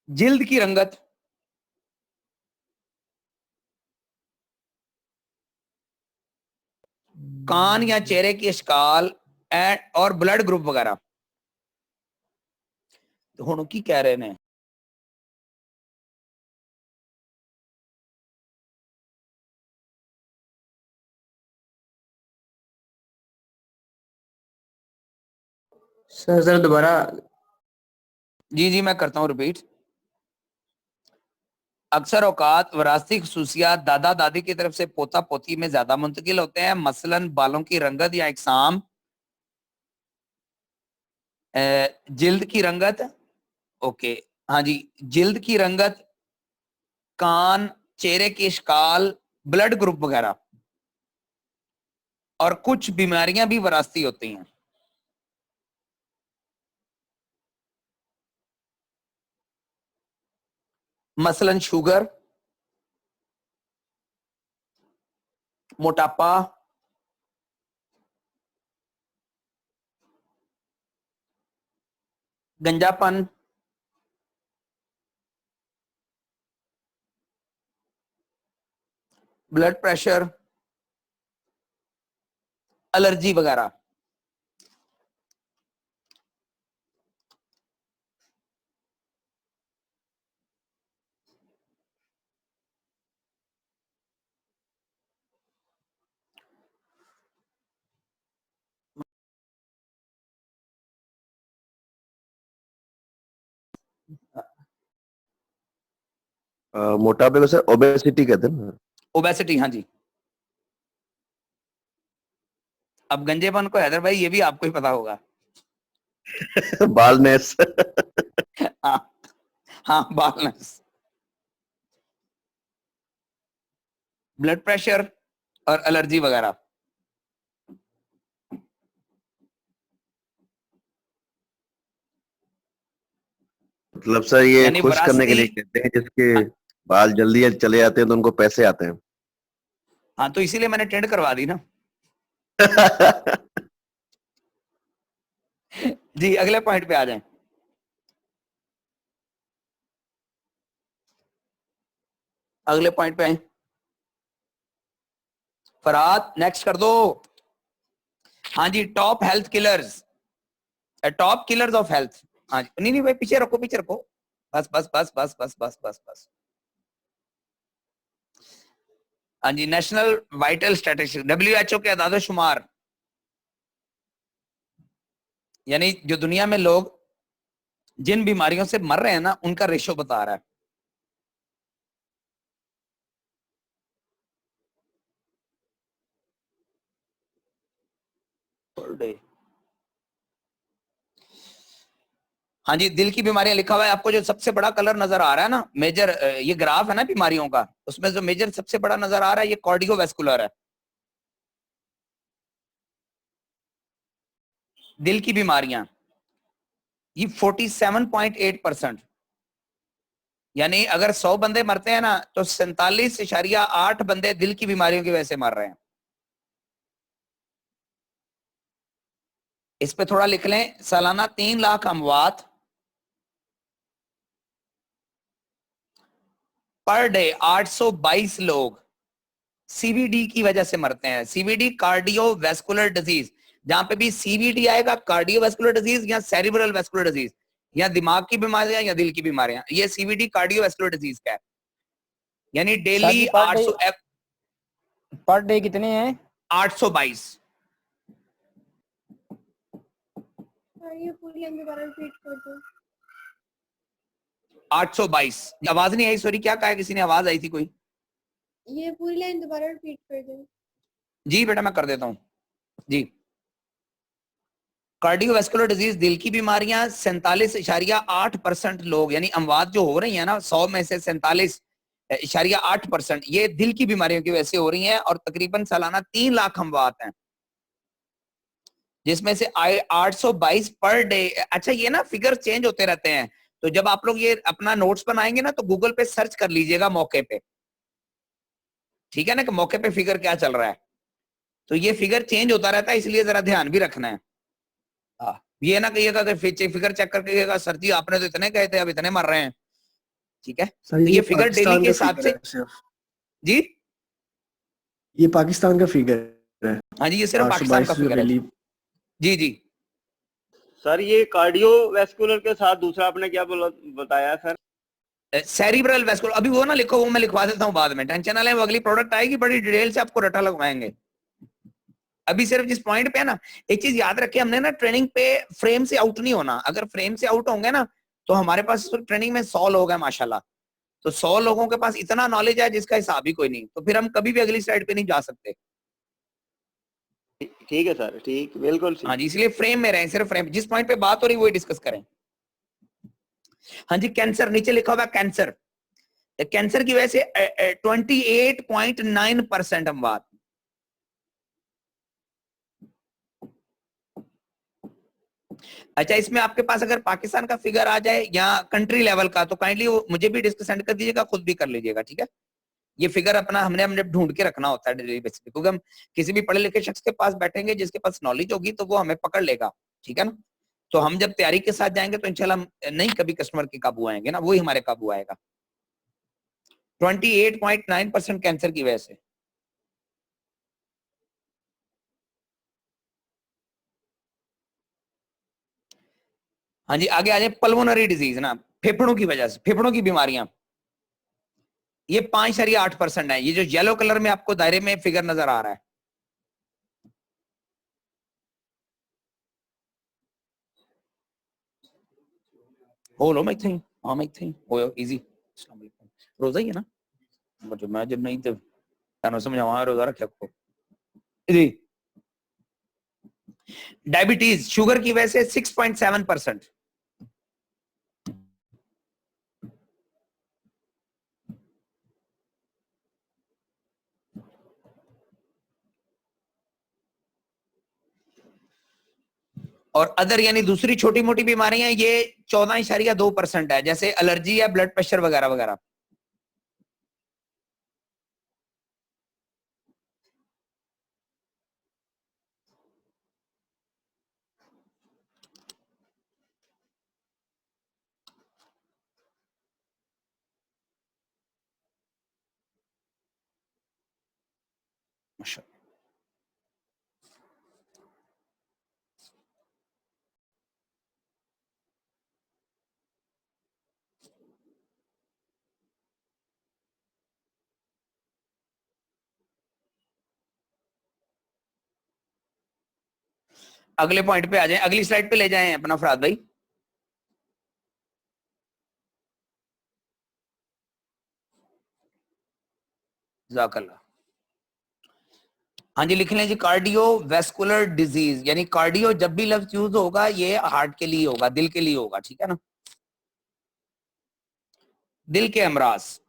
जिल्द की रंगत, कान या चेहरे की इश्काल और ब्लड ग्रुप वगैरह। हुण की कह रहे ने, सर दोबारा। जी जी मैं करता हूं रिपीट। अक्सर औकात विरासती खसूसियात दादा दादी की तरफ से पोता पोती में ज्यादा मुंतकिल होते हैं, मसलन बालों की रंगत या इकसाम, जिल्द की रंगत, ओके हाँ जी, जिल्द की रंगत, कान, चेहरे की इश्काल, ब्लड ग्रुप वगैरह, और कुछ बीमारियां भी विरासती होती हैं। मसलन शुगर, मोटापा, गंजापन, ब्लड प्रेशर, एलर्जी वगैरह। मोटापे को सर ओबेसिटी कहते हैं ना। ओबेसिटी, हाँ जी। अब गंजेपन को हैदर भाई ये भी आपको ही पता होगा। बालनेस। हाँ हाँ, बालनेस, ब्लड प्रेशर और एलर्जी वगैरह। मतलब सर ये यानी खुश करने के लिए विरासती, कहते हैं, जिसके बाल जल्दी चले जाते हैं तो उनको पैसे आते हैं। हाँ तो इसीलिए मैंने टेंड करवा दी ना। जी अगले पॉइंट पे आ जाएं। अगले पॉइंट पे आए फरहाद, नेक्स्ट कर दो। हाँ जी, top health killers, top killers of health. हाँ जी, नहीं भाई पीछे रखो, पीछे रखो, बस बस बस बस बस बस बस बस। हाँ जी, नेशनल वाइटल स्टैटिस्टिक्स, WHO के आदाद-ओ-शुमार, यानी जो दुनिया में लोग जिन बीमारियों से मर रहे हैं ना, उनका रेशो बता रहा है। Per day. हाँ जी, दिल की बीमारियां लिखा हुआ है आपको, जो सबसे बड़ा कलर नजर आ रहा है ना, मेजर, ये ग्राफ है ना बीमारियों का, उसमें जो मेजर सबसे बड़ा नजर आ रहा है ये कार्डियोवैस्कुलर है, दिल की बीमारियां, ये 47.8%। यानी अगर 100 बंदे मरते हैं ना, तो 47.8 बंदे दिल की बीमारियों की वजह से मर रहे हैं। इस पे थोड़ा लिख लें, सालाना 3 लाख अमवात पर डे 822 लोग सीवीडी की वजह से मरते हैं। सीवीडी कार्डियोवैस्कुलर डिजीज, जहां पे भी सीवीडी आएगा, कार्डियोवैस्कुलर डिजीज या सेरिब्रल वैस्कुलर डिजीज, या दिमाग की बीमारियां या दिल की बीमारियां, ये सीवीडी कार्डियोवैस्कुलर डिजीज का है। यानी डेली 800 पर डे कितने हैं? 822। ये पूरी हम दोबारा रिपीट कर दो। 822। आवाज नहीं आई, सॉरी, क्या कहा किसी ने, आवाज आई थी कोई? ये पूरी लाइन दोबारा रिपीट कर दो। जी बेटा मैं कर देता हूं जी। कार्डियोवैस्कुलर डिजीज, दिल की बीमारियां, 47.8% लोग, यानी अमवात जो हो रही है ना 100 में से 47.8% ये दिल की बीमारियों की वजह से हो रही हैं, और तकरीबन सालाना 3 लाख अमवात हैं, जिसमें से 822 पर डे। अच्छा ये ना फिगर चेंज होते रहते हैं, तो जब आप लोग ये अपना नोट्स बनाएंगे ना, तो गूगल पे सर्च कर लीजिएगा मौके पे, ठीक है ना, कि मौके पे फिगर क्या चल रहा है, तो ये फिगर चेंज होता रहता है, इसलिए जरा ध्यान भी रखना है। ये ना कहिएगा कि फिगर चेक करके कहिएगा सर जी आपने तो इतने कहे थे अब इतने मर रहे हैं, ठीक है। तो ये फिगर डेली के हिसाब से जी, ये पाकिस्तान का फिगर है। हाँ जी, ये सिर्फ पाकिस्तान का फिगर है जी जी। सर ये कार्डियोवैस्कुलर के साथ दूसरा आपने क्या बताया सर? सेरिब्रल वैस्कुलर, अभी वो ना लिखो, वो मैं लिखवा देता हूँ बाद में, टेंशन ना लें, वो अगली प्रोडक्ट आएगी बड़ी डिटेल से आपको रटा लगवाएंगे। अभी सिर्फ जिस पॉइंट पे है ना, एक चीज याद रखिए, हमने ना ट्रेनिंग पे फ्रेम से आउट नहीं होना। अगर फ्रेम से आउट होंगे ना, तो हमारे पास ट्रेनिंग में 100 लोग हैं माशाल्लाह, तो 100 लोगों के पास इतना नॉलेज है जिसका हिसाब ही कोई नहीं, तो फिर हम कभी भी अगली स्लाइड पे नहीं जा सकते। ठीक है सर, ठीक, बिल्कुल। हाँ जी, इसलिए फ्रेम में रहें, सिर्फ फ्रेम, जिस पॉइंट पे बात हो रही है वही डिस्कस करें। हाँ जी, कैंसर, नीचे लिखा हुआ कैंसर, कैंसर की वजह से 28.9% अमवात। अच्छा, इसमें आपके पास अगर पाकिस्तान का फिगर आ जाए या कंट्री लेवल का, तो काइंडली मुझे भी डिस्कस सेंड कर दीजिएगा, खुद भी कर लीजिएगा, ठीक है। ये फिगर अपना हमने ढूंढ के रखना होता है डेली बेसिस पे, क्योंकि हम किसी भी पढ़े लिखे शख्स के पास बैठेंगे जिसके पास नॉलेज होगी तो वो हमें पकड़ लेगा, ठीक है ना। तो हम जब तैयारी के साथ जाएंगे तो इंशाल्लाह नहीं कभी कस्टमर के काबू आएंगे ना, वही हमारे काबू आएगा। 28.9% कैंसर की वजह से। हाँ जी, आगे आ जाए, पल्मोनरी डिजीज ना, फेफड़ों की वजह से, फेफड़ों की बीमारियां, ये 5.8% है। ये जो येलो कलर में आपको दायरे में फिगर नजर आ रहा है, हो लो मैं थी, हाँ मैं थी, हो इजी। अस्सलाम वालेकुम, रोजा ही है ना, मतलब मैं जब नहीं तो क्या समझावा, रोजा रखे आपको जी। डायबिटीज, शुगर की वजह से 6.7%। और अदर यानी दूसरी छोटी मोटी बीमारियां, ये 14.2% है, जैसे एलर्जी या ब्लड प्रेशर वगैरह वगैरह। माशाल्लाह। अगले पॉइंट पे आ जाएं, अगली स्लाइड पे ले जाएं अपना फराद भाई। जज़ाकल्लाह। हाँ जी, लिख लें जी, कार्डियो वेस्कुलर डिजीज, यानी कार्डियो जब भी लफ्ज यूज होगा ये हार्ट के लिए होगा, दिल के लिए होगा, ठीक है ना। दिल के अमराज,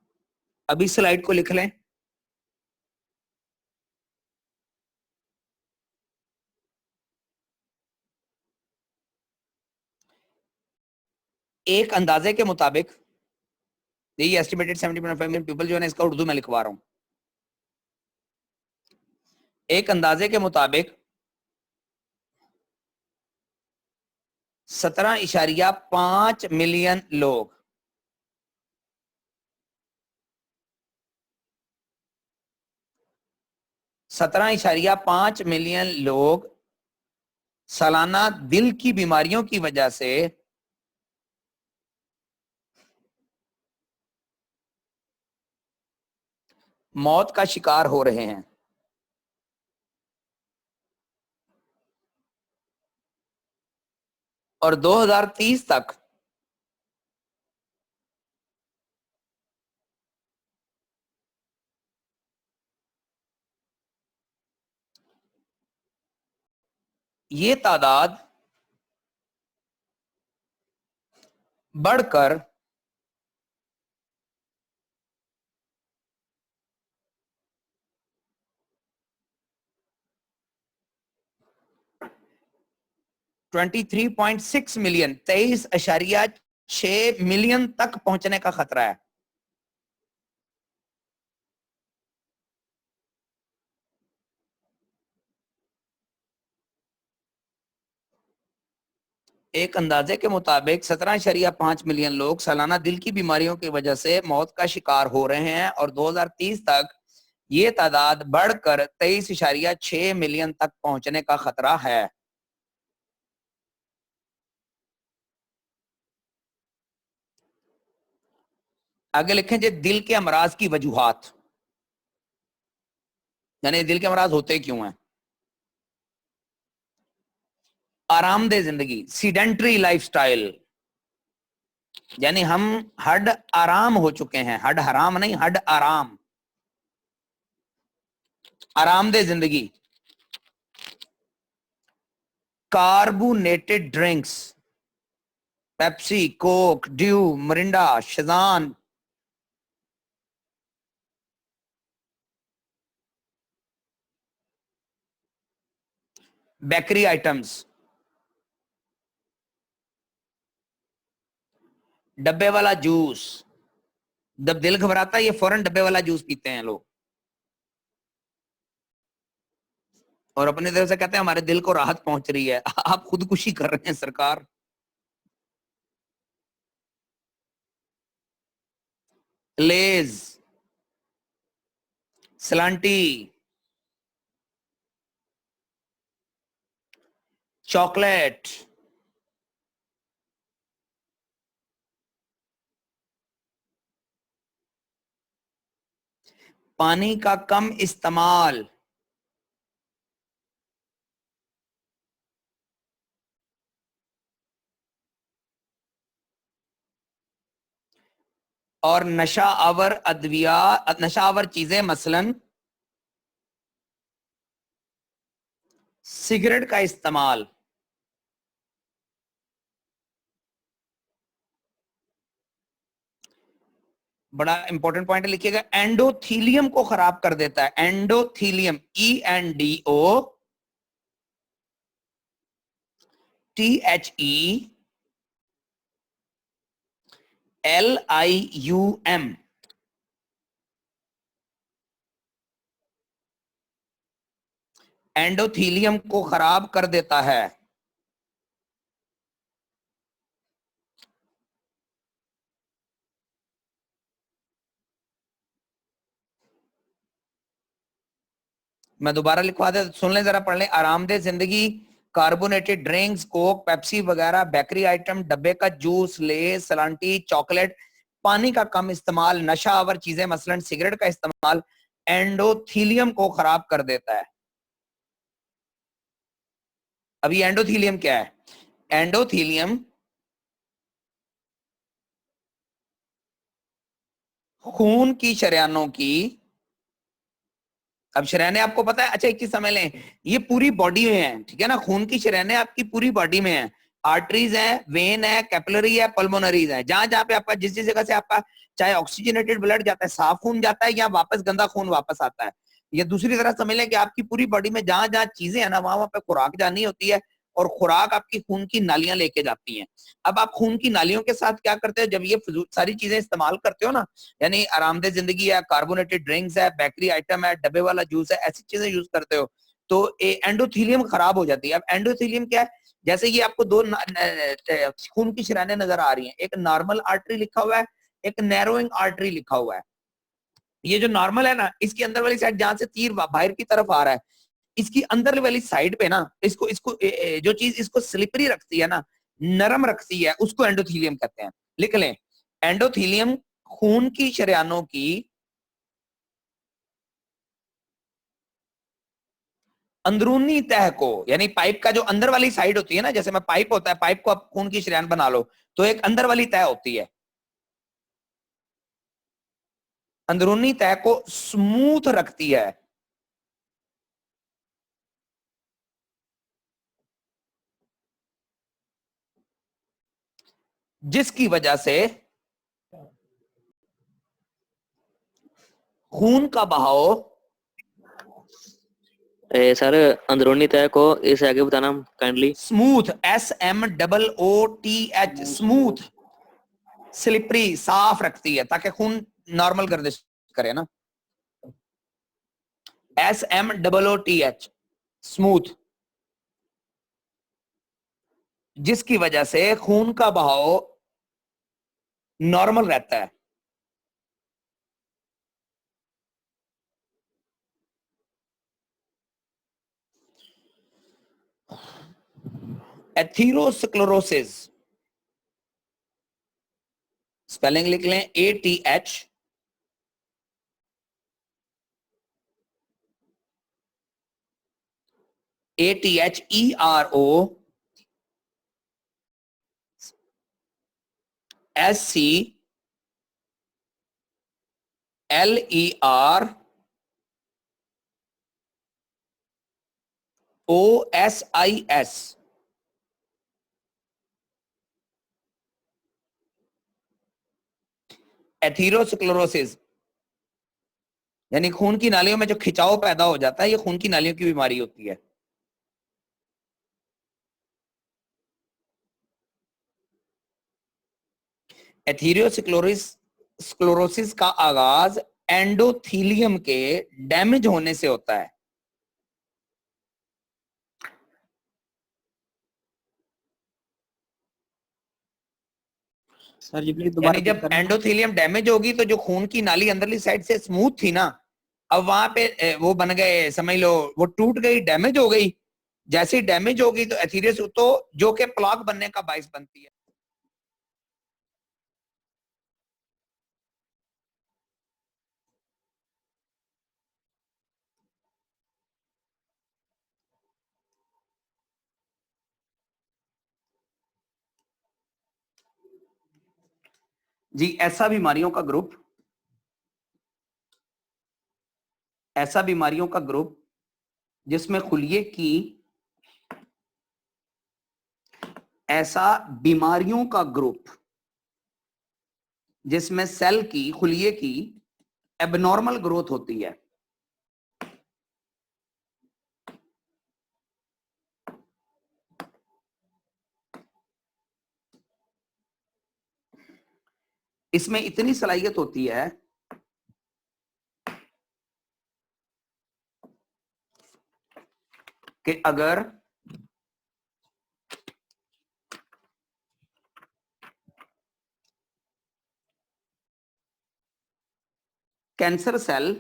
अभी स्लाइड को लिख लें। एक अंदाजे के मुताबिक यही एस्टिमेटेड 70.5 मिलियन पीपल जो है ना, इसका उर्दू में लिखवा रहा हूं। एक अंदाजे के मुताबिक 17.5 मिलियन लोग सालाना दिल की बीमारियों की वजह से मौत का शिकार हो रहे हैं। और 2030 तक ये तादाद बढ़कर 23.6 मिलियन 23.6 मिलियन तक पहुंचने का खतरा है। एक अंदाजे के मुताबिक 17.5 मिलियन लोग सालाना दिल की बीमारियों की वजह से मौत का शिकार हो रहे हैं और 2030 तक ये तादाद बढ़कर 23.6 मिलियन तक पहुंचने का खतरा है। आगे लिखें जी, दिल के अमराज की वजूहात, यानी दिल के अमराज होते क्यों हैं। आरामदेह जिंदगी, सीडेंट्री लाइफस्टाइल, यानी हम हड आराम हो चुके हैं, हड हराम नहीं, हड आराम, आरामदेह जिंदगी। Carbonated drinks, Pepsi, Coke, Dew, Mirinda, शिजान, बेकरी आइटम्स, डब्बे वाला जूस। जब दिल घबराता है ये फौरन डब्बे वाला जूस पीते हैं लोग और अपनी तरफ से कहते हैं हमारे दिल को राहत पहुंच रही है। आप खुदकुशी कर रहे हैं सरकार। लेज, सलांटी, चॉकलेट, पानी का कम इस्तेमाल, और नशा आवर अद्विया, नशा आवर चीजें, मसलन सिगरेट का इस्तेमाल। बड़ा इंपॉर्टेंट पॉइंट लिखिएगा, एंडोथीलियम को खराब कर देता है। एंडोथीलियम, ENDOTHELIUM, एंडोथीलियम को खराब कर देता है। मैं दोबारा लिखवा दे, सुन लें जरा, पढ़ लें। आरामदेह जिंदगी, कार्बोनेटेड ड्रिंक्स, कोक, पेप्सी वगैरह, बेकरी आइटम, डब्बे का जूस, लेस, सलांटी, चॉकलेट, पानी का कम इस्तेमाल, नशा आवर चीजें मसलन सिगरेट का इस्तेमाल एंडोथीलियम को खराब कर देता है। अभी एंडोथीलियम क्या है? एंडोथीलियम खून की शरेयानों की, अब शरेयानें आपको पता है, अच्छा एक चीज समझ लें, ये पूरी बॉडी में है, ठीक है ना, खून की शरेयानें आपकी पूरी बॉडी में है, आर्टरीज है, वेन है, कैपिलरी है, पल्मोनरीज है, जहां जहां पे आपका जिस जिस जगह से आपका चाहे ऑक्सीजनेटेड ब्लड जाता है, साफ खून जाता है, या वापस गंदा खून वापस आता है। ये दूसरी तरह समझ लें कि आपकी पूरी बॉडी में जहां जहां चीजें है ना, वहां वहां पे खुराक जानी होती है, और खुराक आपकी खून की नालियां लेके जाती हैं। अब आप खून की नालियों के साथ क्या करते हो, जब ये सारी चीजें इस्तेमाल करते हो ना, यानी आरामदेह जिंदगी है, कार्बोनेटेड ड्रिंक्स है, बेकरी आइटम है, डब्बे वाला जूस है, ऐसी चीजें यूज करते हो, तो एंडोथीलियम खराब हो जाती है। अब एंडोथीलियम क्या है? जैसे ये आपको दो खून की शरानें नजर आ रही हैं, एक नॉर्मल आर्टरी लिखा हुआ है, एक नैरोइंग आर्टरी लिखा हुआ है। ये जो नॉर्मल है ना, इसकी अंदर वाली साइड जहां से तीर बाहर की तरफ आ रहा है, इसकी अंदर वाली साइड पे ना, इसको इसको जो चीज इसको स्लिपरी रखती है ना, नरम रखती है, उसको एंडोथीलियम कहते हैं। लिख लें, एंडोथीलियम खून की शरेयानों की अंदरूनी तह को, यानी पाइप का जो अंदर वाली साइड होती है ना, जैसे में पाइप होता है, पाइप को आप खून की शरेयान बना लो, तो एक अंदर वाली तह होती है, अंदरूनी तह को स्मूथ रखती है। जिसकी वजह से खून का बहाव, सर अंदरूनी तह को इसे आगे बताना kindly. Smooth, SMOOTH, smooth, slippery, साफ रखती है, ताकि खून नॉर्मल गर्दिश करे ना। SMOOTH, स्मूथ, जिसकी वजह से खून का बहाव नॉर्मल रहता है। एथीरोस्क्लेरोसिस, स्पेलिंग लिख लें, ATH ATHERO SCLEROSIS, एथीरोस्क्लेरोसिस, यानी खून की नालियों में जो खिंचाव पैदा हो जाता है, ये खून की नालियों की बीमारी होती है। एथीरोस्क्लेरोसिस का आगाज एंडोथीलियम के डैमेज होने से होता है। सर जी प्लीज यानी दोबारा जब एंडोथीलियम डैमेज होगी, तो जो खून की नाली अंदरली साइड से स्मूथ थी ना, अब वहां पे वो बन गए, समझ लो वो टूट गई, डैमेज हो गई। जैसे ही डैमेज होगी तो एथीरियस, तो जो कि प्लॉक बनने का बाइस बनती है। जी, ऐसा बीमारियों का ग्रुप, ऐसा बीमारियों का ग्रुप जिसमें खुलिये की, ऐसा बीमारियों का ग्रुप जिसमें सेल की, खुलिये की एबनॉर्मल ग्रोथ होती है। इसमें इतनी सलाहियत होती है कि अगर कैंसर सेल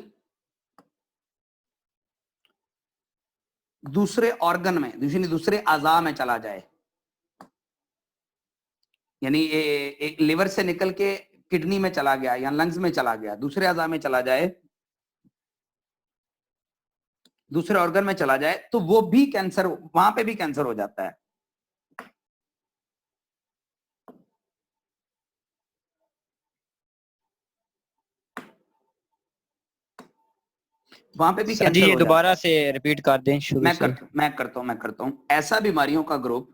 दूसरे ऑर्गन में, दूसरे आज़ा में चला जाए, यानी लिवर से निकल के किडनी में चला गया या लंग्स में चला गया, दूसरे आज़ा में चला जाए, दूसरे ऑर्गन में चला जाए, तो वो भी कैंसर, वहां पे भी कैंसर हो जाता है। वहां पे भी सर जी कैंसर ये हो जाता दोबारा है। से रिपीट कर दें शुरू मैं से। करता हूं। ऐसा बीमारियों का ग्रुप,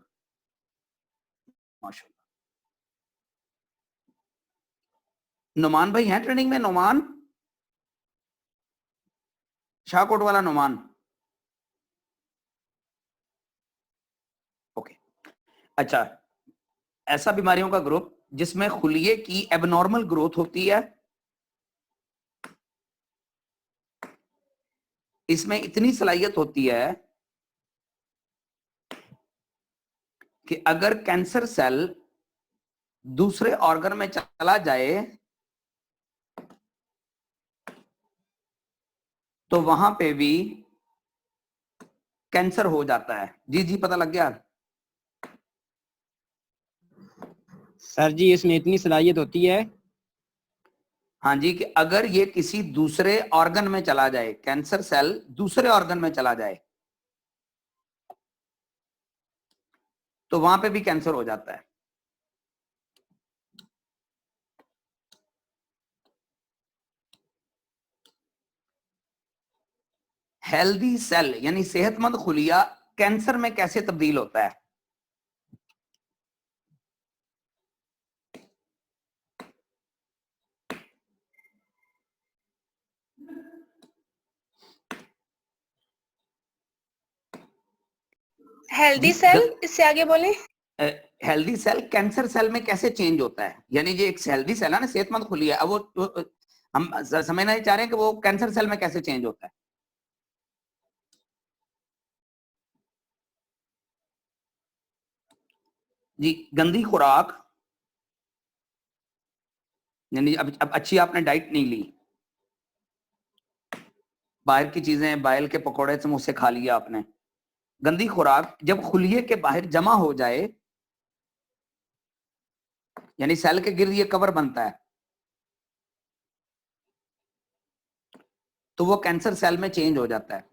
माशाल्लाह, नुमान भाई हैं ट्रेनिंग में? नुमान, शाहकोट वाला नुमान। ओके, अच्छा, ऐसा बीमारियों का ग्रुप जिसमें खुलिये की एबनॉर्मल ग्रोथ होती है, इसमें इतनी सलाहियत होती है कि अगर कैंसर सेल दूसरे ऑर्गन में चला जाए तो वहां पे भी कैंसर हो जाता है। जी जी, पता लग गया? सर जी इसमें इतनी सलाहियत होती है, हाँ जी, कि अगर ये किसी दूसरे ऑर्गन में चला जाए, कैंसर सेल दूसरे ऑर्गन में चला जाए, तो वहां पे भी कैंसर हो जाता है। हेल्दी सेल यानी सेहतमंद खुलिया कैंसर में कैसे तब्दील होता है? हेल्दी सेल, इससे आगे बोले। हेल्दी सेल कैंसर सेल में कैसे चेंज होता है? यानी जो एक हेल्दी सेल है ना, सेहतमंद खुलिया, अब वो हम समझना ही चाह रहे हैं कि वो कैंसर सेल में कैसे चेंज होता है। जी, गंदी खुराक, यानी अब अच्छी आपने डाइट नहीं ली, बाहर की चीजें, बाहर के पकौड़े समोसे खा लिया आपने, गंदी खुराक जब खुलिये के बाहर जमा हो जाए, यानी सेल के गिर्द ये कवर बनता है, तो वो कैंसर सेल में चेंज हो जाता है।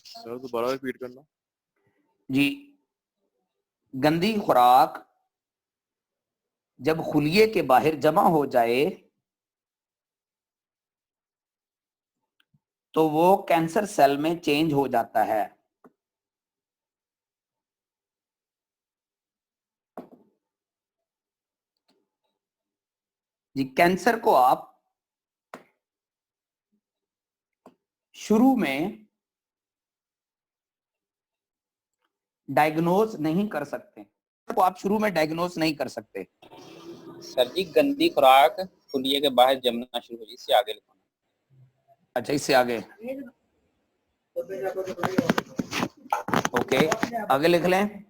सर दोबारा रिपीट करना। जी, गंदी खुराक जब खुलिये के बाहर जमा हो जाए तो वो कैंसर सेल में चेंज हो जाता है। जी, कैंसर को आप शुरू में डायग्नोज नहीं कर सकते, तो आप शुरू में डायग्नोज नहीं कर सकते। सर जी गंदी खुराक खुलिये के बाहर जमना शुरू हो जाए, इससे आगे लिखो। अच्छा, इससे आगे, ओके, आगे लिख लें।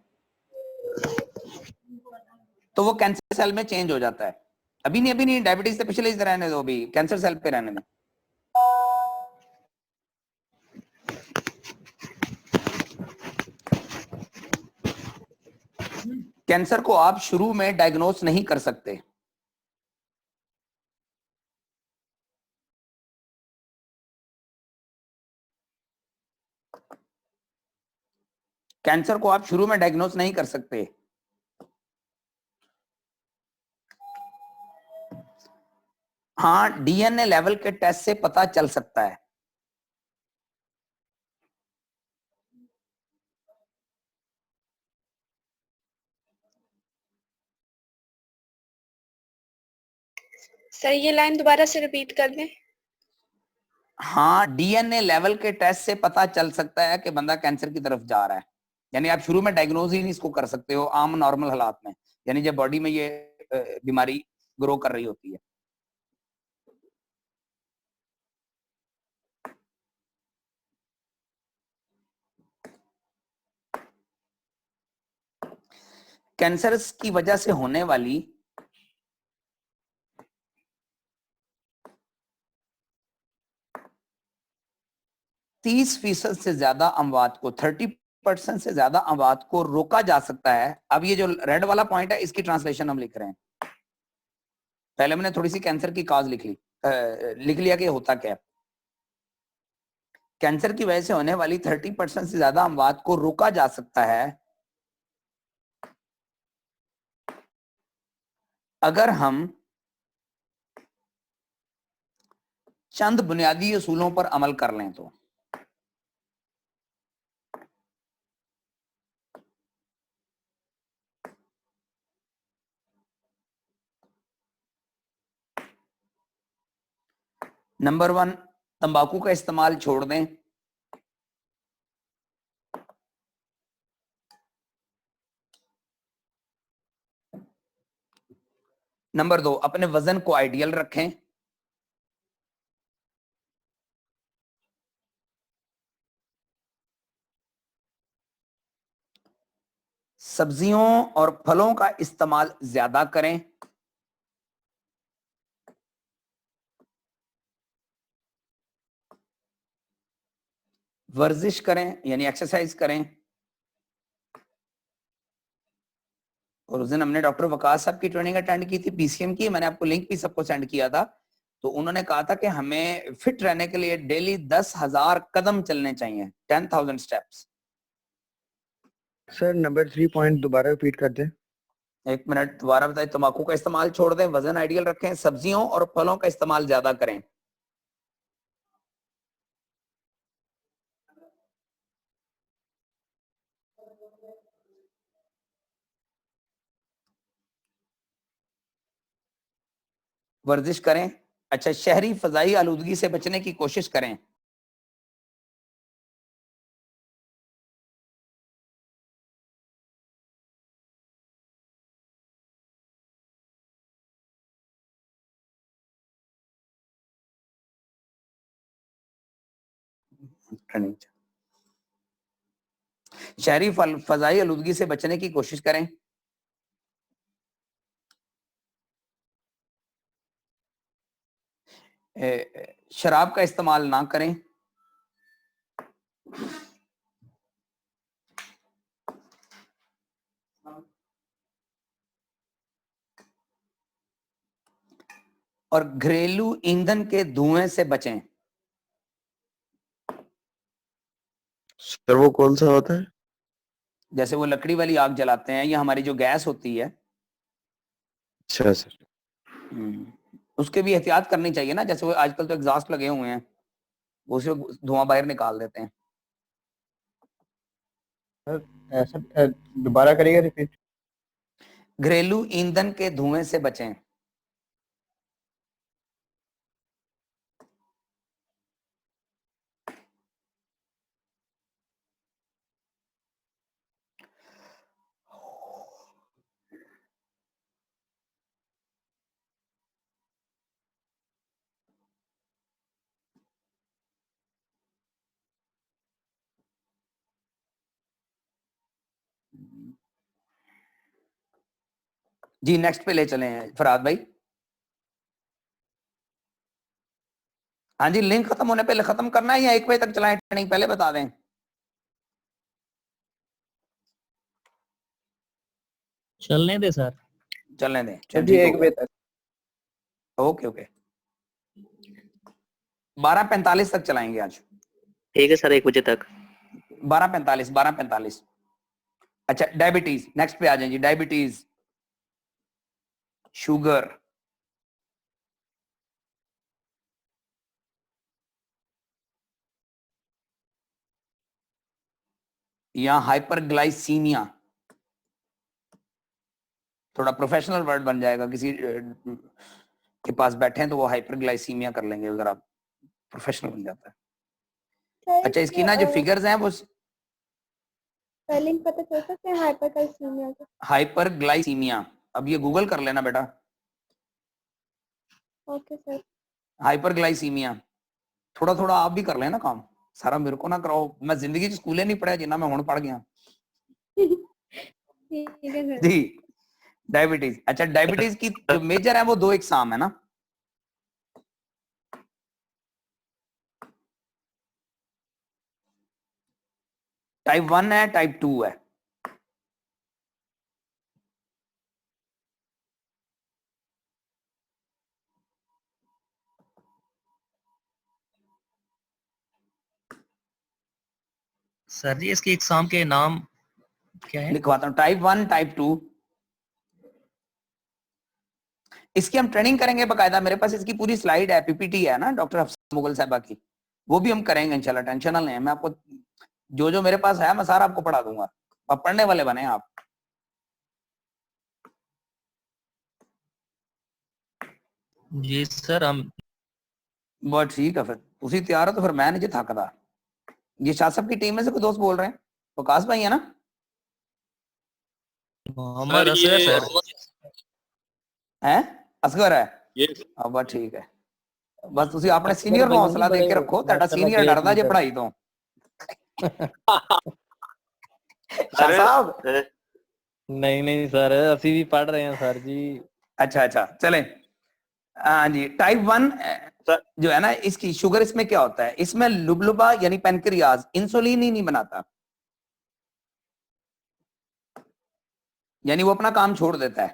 तो वो कैंसर सेल में चेंज हो जाता है। अभी नहीं, डायबिटीज से पिछले इस रहने दो, अभी कैंसर सेल पे रहने दो। कैंसर को आप शुरू में डायग्नोस नहीं कर सकते, कैंसर को आप शुरू में डायग्नोस नहीं कर सकते। हाँ, डीएनए लेवल के टेस्ट से पता चल सकता है। सर ये लाइन दोबारा से रिपीट कर दें। हाँ, डीएनए लेवल के टेस्ट से पता चल सकता है कि बंदा कैंसर की तरफ जा रहा है। यानी आप शुरू में डायग्नोज ही नहीं इसको कर सकते हो आम नॉर्मल हालात में, यानी जब बॉडी में ये बीमारी ग्रो कर रही होती है। कैंसर की वजह से होने वाली 30% से ज्यादा अमवात को, 30% से ज्यादा अमवात को रोका जा सकता है। अब ये जो रेड वाला पॉइंट है इसकी ट्रांसलेशन हम लिख रहे हैं। पहले मैंने थोड़ी सी कैंसर की काज लिख लिया कि होता क्या है। कैंसर की वजह से होने वाली 30% से ज्यादा अमवात को रोका जा सकता है अगर हम चंद बुनियादी उसूलों पर अमल कर लें तो। नंबर 1, तंबाकू का इस्तेमाल छोड़ दें। नंबर 2, अपने वजन को आइडियल रखें। सब्जियों और फलों का इस्तेमाल ज्यादा करें। वर्जिश करें यानी एक्सरसाइज करें। और उस दिन हमने डॉक्टर वकास साहब की ट्रेनिंग अटेंड की थी, पीसीएम की, मैंने आपको लिंक भी सबको सेंड किया था। तो उन्होंने कहा था कि हमें फिट रहने के लिए डेली 10,000 कदम चलने चाहिए, 10,000 स्टेप्स। सर नंबर 3 पॉइंट दोबारा रिपीट कर दें। एक मिनट, दोबारा बताइए। तंबाकू का इस्तेमाल छोड़ दें, वजन आइडियल रखें, सब्जियों और फलों का इस्तेमाल ज्यादा करें। वर्जिश करें। अच्छा, शहरी फजाई आलूदगी से बचने की कोशिश करें। शहरी फजाई आलूदगी से बचने की कोशिश करें। शराब का इस्तेमाल ना करें। और घरेलू ईंधन के धुएं से बचें। सर वो कौन सा होता है? जैसे वो लकड़ी वाली आग जलाते हैं या हमारी जो गैस होती है। अच्छा सर। उसके भी एहतियात करनी चाहिए ना, जैसे वो आजकल तो एग्जॉस्ट लगे हुए हैं, वो से धुआं बाहर निकाल देते हैं। सर दोबारा करिएगा रिपीट। घरेलू ईंधन के धुएं से बचें। जी नेक्स्ट पे ले चले हैं फराद भाई। हाँ जी, लिंक खत्म होने पे खत्म करना है या 1 बजे तक चलाएं ट्रेनिंग, पहले बता दें। चलने दे सर। चलने दें, चलिए 1 बजे तक। ओके ओके, 12:45 तक चलाएंगे आज। ठीक है सर, 1 बजे तक। 12:45। अच्छा, डायबिटीज नेक्स्ट पे आ जाएं जी। डायबिटीज, शुगर, या हाइपरग्लाइसीमिया, थोड़ा प्रोफेशनल वर्ड बन जाएगा, किसी के पास बैठे हैं तो वो हाइपरग्लाइसीमिया कर लेंगे अगर आप प्रोफेशनल बन जाता है। अच्छा, इसकी ना जो फिगर्स हैं वो स्पेलिंग पता चल सकते हैं हाइपरग्लाइसीमिया का? हाइपरग्लाइसीमिया, अब ये गूगल कर लेना बेटा। Okay sir. हाइपरग्लाइसीमिया, थोड़ा थोड़ा आप भी कर लेना काम, सारा मेरे को ना कराओ। मैं जिंदगी च स्कूले नहीं पढ़ा जिन्ना मैं हुण पढ़ गया। ठीक है सर। जी, डायबिटीज। अच्छा, डायबिटीज की जो मेजर है वो 2 इकसाम है ना। टाइप 1 है, टाइप 2 है। सर जी इसके एग्जाम के नाम क्या है? लिखवाता हूँ, टाइप 1, टाइप 2। इसकी हम ट्रेनिंग करेंगे बकायदा, मेरे पास इसकी पूरी स्लाइड है, पीपीटी है ना डॉक्टर अफसर मुगल साहबा की, वो भी हम करेंगे इंशाल्लाह, टेंशन ना लें। मैं आपको जो जो मेरे पास है मैं सारा आपको पढ़ा दूंगा, आप पढ़ने वाले बने आप। जी सर हम बहुत ठीक है, फिर उसी तैयार हो तो फिर मैं नहीं जी थकदा। ये शाह साहब की टीम में से कोई दोस्त बोल रहे हैं? वकास भाई है ना? मोहम्मद असगर सर। हैं? असगर है? ये हाँ बस ठीक है, बस ਤੁਸੀਂ ਆਪਣੇ ਸੀਨੀਅਰ ਨੂੰ ਹੌਸਲਾ ਦੇ ਕੇ ਰੱਖੋ, ਤੁਹਾਡਾ ਸੀਨੀਅਰ ਡਰਦਾ ਜੇ ਪੜ੍ਹਾਈ ਤੋਂ। शाह साहब नहीं नहीं सर असी भी पढ़ रहे हैं सर जी। अच्छा अच्छा चले। हाँ जी, टाइप 1 जो है ना, इसकी शुगर इसमें क्या होता है, इसमें लुबलुबा यानी पेनक्रियाज इंसुलिन ही नहीं बनाता, यानी वो अपना काम छोड़ देता है।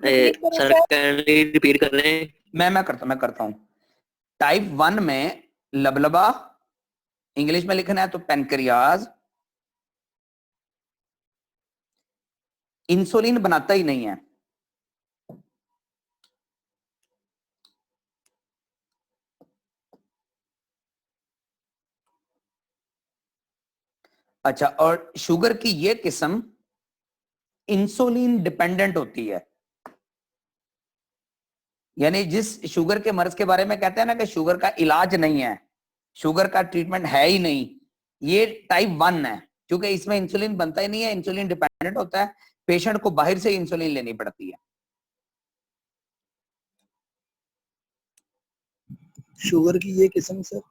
सर रिपीट कर रहे हैं? मैं करता हूँ। टाइप 1 में लबलबा, इंग्लिश में लिखना है तो पेनक्रियाज इंसुलिन बनाता ही नहीं है। अच्छा, और शुगर की ये किस्म इंसुलिन डिपेंडेंट होती है, यानी जिस शुगर के मर्ज के बारे में कहते हैं ना कि शुगर का इलाज नहीं है, शुगर का ट्रीटमेंट है ही नहीं, ये टाइप 1 है, क्योंकि इसमें इंसुलिन बनता ही नहीं है, इंसुलिन डिपेंडेंट होता है, पेशेंट को बाहर से इंसुलिन लेनी पड़ती है। शुगर की ये किस्म सर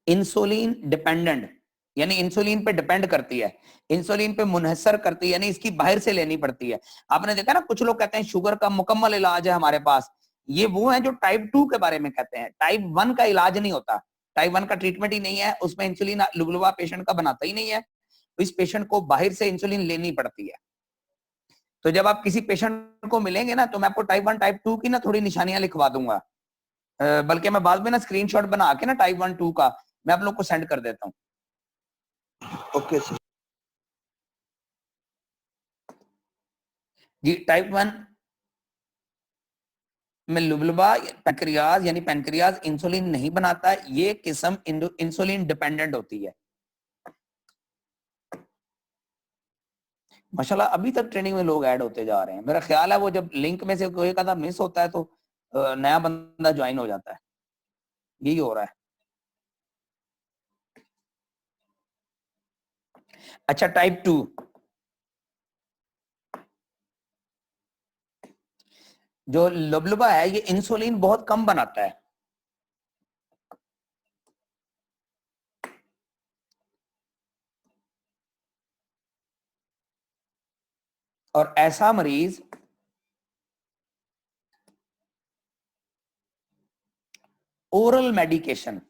इंसुलिन डिपेंडेंट यानी इंसुलिन पे डिपेंड करती है, इंसुलिन पे मुनहसर करती है, यानी इसकी बाहर से लेनी पड़ती है। आपने देखा ना, कुछ लोग कहते हैं शुगर का मुकम्मल इलाज है हमारे पास, ये वो है जो टाइप 2 के बारे में कहते हैं। टाइप 1 का इलाज नहीं होता, टाइप 1 का ट्रीटमेंट ही नहीं है, उसमें इंसुलिन लुबलुबा पेशेंट का बनाता ही नहीं है, तो इस पेशेंट को बाहर से इंसुलिन लेनी पड़ती है। तो जब आप किसी पेशेंट को मिलेंगे ना, तो मैं आपको टाइप 1 टाइप 2 की ना थोड़ी निशानियां लिखवा दूंगा, बल्कि मैं बाद में ना स्क्रीनशॉट बना के ना टाइप 1 2 का मैं आप लोग को सेंड कर देता हूँ। Okay sir. जी, टाइप 1 में लुबलुबा पैंक्रियाज यानी पैंक्रियाज इंसुलिन नहीं बनाता, ये किस्म इंसुलिन डिपेंडेंट होती है। माशाल्लाह अभी तक ट्रेनिंग में लोग ऐड होते जा रहे हैं, मेरा ख्याल है वो जब लिंक में से कोई एक आधा मिस होता है तो नया बंदा ज्वाइन हो जाता है, यही हो रहा है। अच्छा, टाइप 2 जो लुबलुबा है ये इंसुलिन बहुत कम बनाता है, और ऐसा मरीज ओरल मेडिकेशन,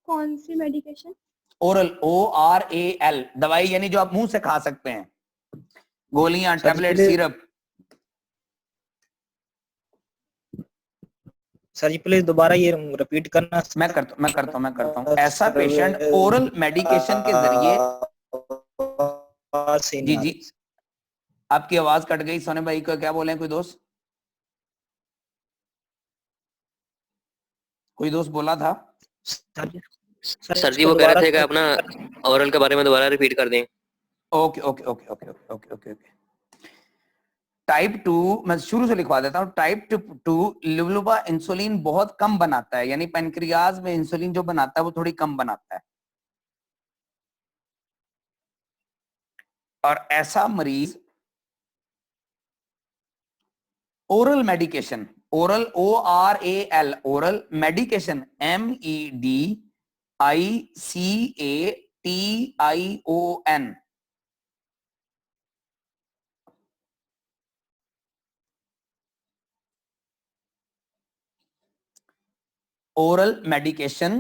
कौन सी मेडिकेशन? ओरल ORAL दवाई, यानी जो आप मुंह से खा सकते हैं, गोलियां, टैबलेट, सिरप। सर जी प्लीज दोबारा ये रिपीट करना। मैं करता हूँ। ऐसा पेशेंट ओरल मेडिकेशन के जरिए, जी जी आपकी आवाज कट गई, सोने भाई को क्या बोले, कोई दोस्त बोला था? सर जी वो कह रहे थे कि अपना ओरल के बारे में दोबारा रिपीट कर दें। Okay okay okay okay okay okay okay. Type 2 मैं शुरू से लिखवा देता हूँ। टाइप 2 लुबलुबा इंसुलिन बहुत कम बनाता है, यानी पैनक्रियाज में इंसुलिन जो बनाता है वो थोड़ी कम बनाता है, और ऐसा मरीज oral medication, oral ORAL oral medication MEDICATION oral medication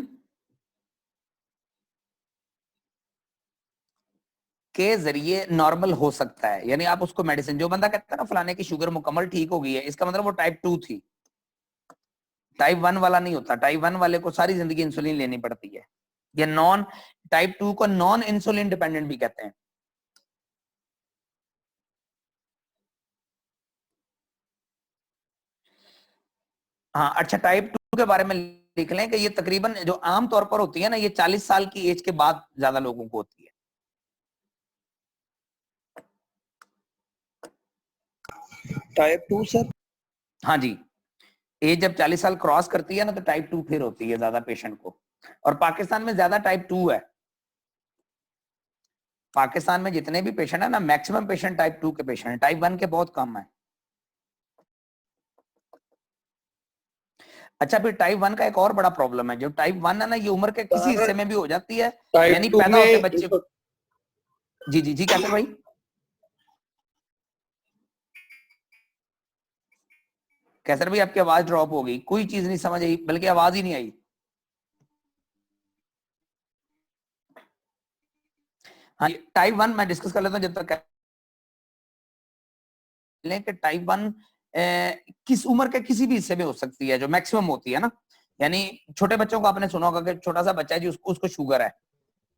के जरिए नॉर्मल हो सकता है। यानी आप उसको मेडिसिन, जो बंदा कहता है ना फलाने की शुगर मुकम्मल ठीक हो गई है, इसका मतलब वो टाइप 2 थी, टाइप 1 वाला नहीं होता। टाइप 1 वाले को सारी जिंदगी इंसुलिन लेनी पड़ती है। ये नॉन टाइप 2 को नॉन इंसुलिन डिपेंडेंट भी कहते हैं। हाँ अच्छा, टाइप 2 के बारे में लिख लें कि ये तकरीबन जो आम तौर पर होती है ना, ये 40 साल की एज के बाद ज्यादा लोगों को होती है। Type 2 sir? हाँ जी, एज जब 40 साल क्रॉस करती है ना तो टाइप 2 फिर होती है ज्यादा पेशेंट को। और पाकिस्तान में ज्यादा टाइप 2 है। पाकिस्तान में जितने भी पेशेंट है ना, मैक्सिमम पेशेंट टाइप 2 के पेशेंट है, टाइप 1 के बहुत कम है। अच्छा, फिर टाइप 1 का एक और बड़ा प्रॉब्लम है। जो टाइप 1 है ना, ये उम्र के किसी हिस्से में भी हो जाती है, यानी पैदा होते बच्चे को। जी जी जी, कैसे भाई? कैसर भाई आपकी आवाज ड्रॉप हो गई, कोई चीज नहीं समझ आई, बल्कि आवाज ही नहीं आई। हाँ, टाइप 1 मैं डिस्कस कर लेता हूँ जब तक। कि टाइप 1 किस उम्र के किसी भी हिस्से में हो सकती है, जो मैक्सिमम होती है ना। यानी छोटे बच्चों को आपने सुना होगा कि छोटा सा बच्चा है जी, उसको शुगर है,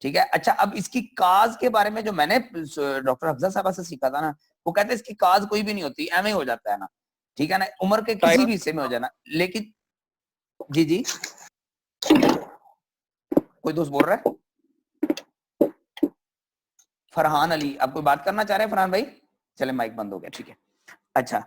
ठीक है। अच्छा, अब इसकी काज के बारे में जो मैंने डॉक्टर अफजल साहब से सीखा था ना, वो कहते हैं इसकी काज कोई भी नहीं होती, एवं हो जाता है ना, ठीक है ना, उम्र के किसी भी हिस्से में हो जाना। लेकिन जी जी, कोई दोस्त बोल रहा है? फरहान अली, आप कोई बात करना चाह रहे हैं फरहान भाई? चले, माइक बंद हो गया, ठीक है। अच्छा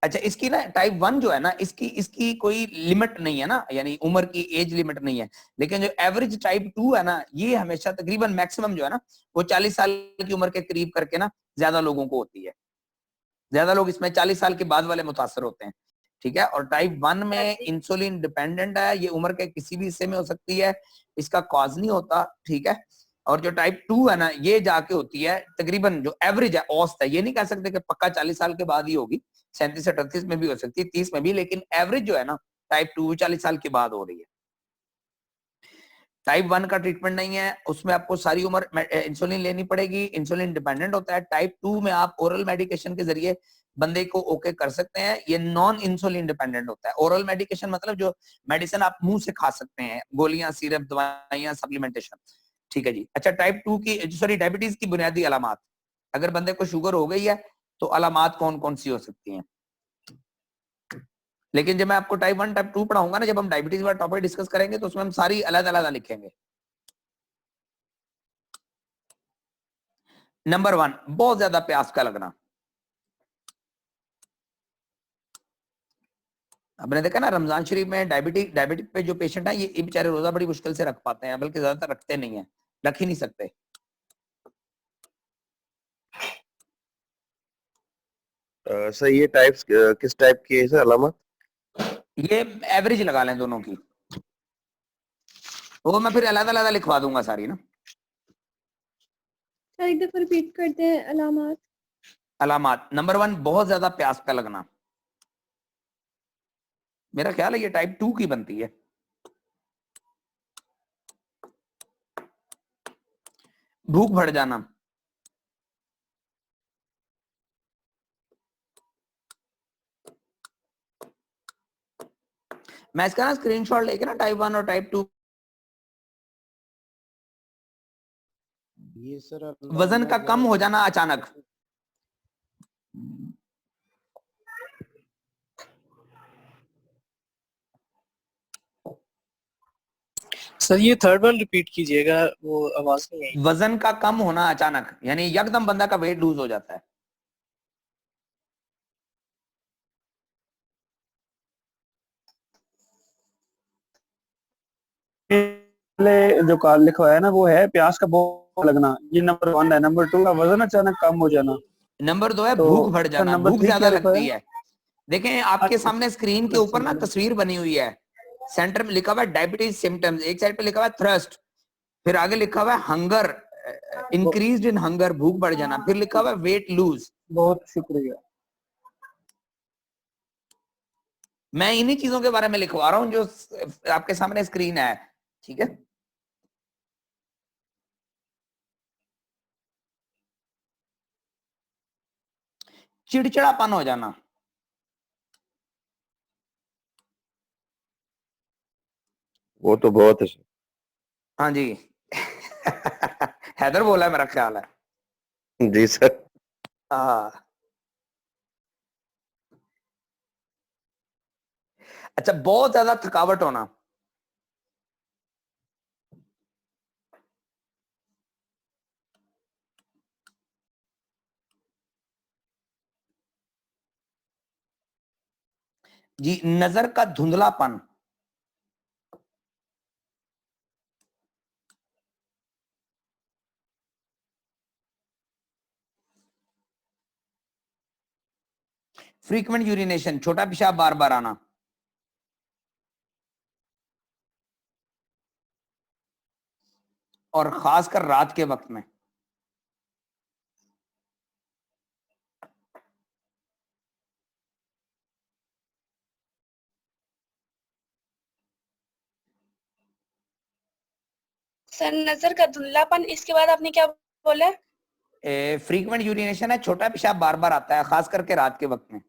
अच्छा, इसकी ना टाइप 1 जो है ना, इसकी कोई लिमिट नहीं है ना, यानी उम्र की एज लिमिट नहीं है। लेकिन जो एवरेज टाइप 2 है ना, ये हमेशा तकरीबन मैक्सिमम जो है ना, वो 40 साल की उम्र के करीब करके ना ज्यादा लोगों को होती है। ज्यादा लोग इसमें 40 साल के बाद वाले मुतासर होते हैं, ठीक है। और टाइप 1 में इंसुलिन डिपेंडेंट है, ये उम्र के किसी भी हिस्से में हो सकती है, इसका कॉज नहीं होता, ठीक है। और जो टाइप 2 है ना, ये जाके होती है तकरीबन, जो एवरेज है, औसत है, ये नहीं कह सकते कि पक्का 40 साल के बाद ही होगी, 37 से 38 में भी हो सकती है, 30 में भी, लेकिन एवरेज जो है ना टाइप 2 40 साल के बाद हो रही है। टाइप 1 का ट्रीटमेंट नहीं है, उसमें आपको सारी उम्र इंसुलिन लेनी पड़ेगी, इंसुलिन डिपेंडेंट होता है। टाइप 2 में आप ओरल मेडिकेशन के जरिए बंदे को ओके कर सकते हैं, ये नॉन इंसुलिन डिपेंडेंट होता है। ओरल मेडिकेशन मतलब जो मेडिसिन आप मुंह से खा सकते हैं, गोलियां, सिरप, दवाइयां, सप्लीमेंटेशन, ठीक है जी। अच्छा, टाइप 2 की, सॉरी, डायबिटीज की बुनियादी अलामात, अगर बंदे को शुगर हो गई है तो अलामात कौन कौन सी हो सकती हैं। लेकिन जब मैं आपको टाइप 1 टाइप 2 पढ़ाऊंगा ना, जब हम डायबिटीज वाला टॉपिक डिस्कस करेंगे, तो उसमें हम सारी अलग अलग लिखेंगे। नंबर 1, बहुत ज्यादा प्यास का लगना। आपने देखा ना रमजान शरीफ में डायबिटिक पे जो पेशेंट है, ये बेचारे रोजा बड़ी मुश्किल से रख पाते हैं, बल्कि ज्यादातर रखते नहीं है, रख ही नहीं सकते। सर ये टाइप्स किस टाइप की है सर अलामत? ये एवरेज लगा लें दोनों की, वो मैं फिर अलग अलग लिखवा दूंगा सारी ना। सर एक दफा रिपीट करते हैं अलामात। अलामात, नंबर 1, बहुत ज्यादा प्यास का लगना। मेरा ख्याल है ये टाइप 2 की बनती है। भूख बढ़ जाना। मैं इसका ना स्क्रीनशॉट लेके ना टाइप 1 और टाइप 2, ये सर वजन का कम हो जाना अचानक। सर ये थर्ड वन रिपीट कीजिएगा, वो आवाज नहीं आई। वजन का कम होना अचानक, यानी यकदम बंदा का वेट लूज हो जाता है। जो कार्ड लिखवाया है ना, वो है प्यास का बहुत लगना, ये नंबर 1 है। नंबर 2 का वजन अचानक कम हो जाना। नंबर 2 है तो भूख बढ़ जाना, नंबर भूख 3 ज्यादा क्या लिखा लगती है? है। देखें आपके सामने स्क्रीन के ऊपर ना तस्वीर बनी हुई है, सेंटर में लिखा हुआ है डायबिटीज सिम्टम्स, एक साइड पे लिखा हुआ है थ्रस्ट, फिर आगे लिखा हुआ है हंगर, इंक्रीज्ड इन हंगर, भूख बढ़ जाना, फिर लिखा हुआ है वेट लूज। बहुत शुक्रिया। मैं इन्हीं चीजों के बारे में लिखवा रहा हूँ जो आपके सामने स्क्रीन है, ठीक है। चिड़चिड़ापन हो जाना, वो तो बहुत है सर। हाँ जी हैदर बोला है मेरा ख्याल है। जी सर। हाँ, अच्छा, बहुत ज्यादा थकावट होना, जी, नजर का धुंधलापन, फ्रीक्वेंट यूरिनेशन, छोटा पेशाब बार बार आना, और खासकर रात के वक्त में। सर नजर का धुंधलापन, इसके बाद आपने क्या बोला? फ्रीक्वेंट यूरिनेशन है, छोटा पेशाब बार बार आता है, खास करके रात के वक्त में।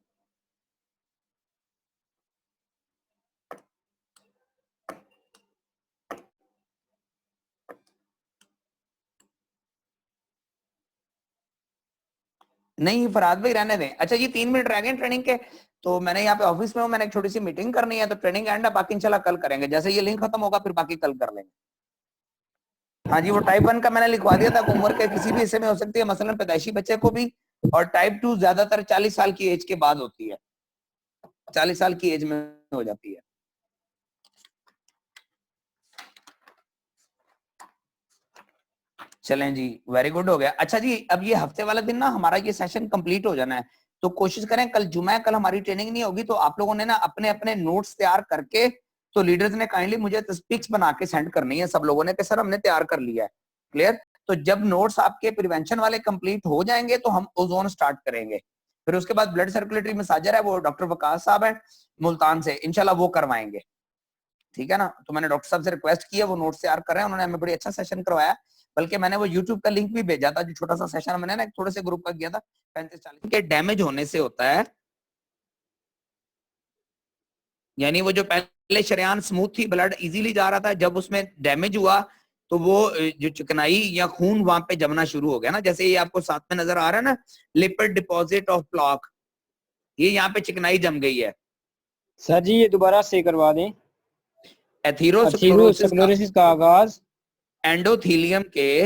नहीं फरहाद भाई रहने दें। अच्छा जी 3 मिनट रह गए ट्रेनिंग के, तो मैंने यहाँ पे ऑफिस में हूँ, मैंने एक छोटी सी मीटिंग करनी है, तो ट्रेनिंग एंड है, बाकी इंशाल्लाह कल करेंगे, जैसे ये लिंक खत्म होगा फिर बाकी कल कर लेंगे। हाँ जी, वो टाइप 1 का मैंने लिखवा दिया था, उम्र के किसी भी हिस्से में हो सकती है, मसलन पैदाइशी बच्चे को भी, और टाइप 2 ज्यादातर 40 साल की एज के बाद होती है, 40 साल की एज में हो जाती है। चलें जी, वेरी गुड, हो गया। अच्छा जी, अब ये हफ्ते वाला दिन ना हमारा ये सेशन कंप्लीट हो जाना है, तो कोशिश करें कल जुमा है, कल हमारी ट्रेनिंग नहीं होगी, तो आप लोगों ने ना अपने अपने नोट्स तैयार करके, तो लीडर्स ने काइंडली मुझे पिक्स बना के सेंड करनी है सब लोगों ने कि सर हमने तैयार कर लिया है, क्लियर। तो जब नोट्स आपके प्रिवेंशन वाले कंप्लीट हो जाएंगे तो हम ओजोन स्टार्ट करेंगे, फिर उसके बाद ब्लड सर्कुलेटरी मसाजर है, वो डॉक्टर वकास साहब है मुल्तान से, इंशाल्लाह वो करवाएंगे, ठीक है ना। तो मैंने डॉक्टर साहब से रिक्वेस्ट की है, वो नोट्स तैयार कर रहे हैं, उन्होंने हमें बड़ी अच्छा सेशन करवाया, बल्कि मैंने वो YouTube का लिंक भी भेजा था, जो छोटा सा सेशन मैंने ना एक थोड़े से ग्रुप का किया था 35-40 के डैमेज होने से होता है, यानी वो जो पहले शरेयान स्मूथ थी, ब्लड इजीली जा रहा था, जब उसमें डैमेज हुआ तो वो जो चिकनाई या खून वहां पे जमना शुरू हो गया ना, जैसे ये आपको साथ में नजर आ रहा है ना, लिपिड डिपॉजिट ऑफ प्लॉक, ये यहाँ पे चिकनाई जम गई है। सर जी ये दोबारा से करवा दें। एथेरोस्क्लेरोसिस का आगाज एंडोथीलियम के,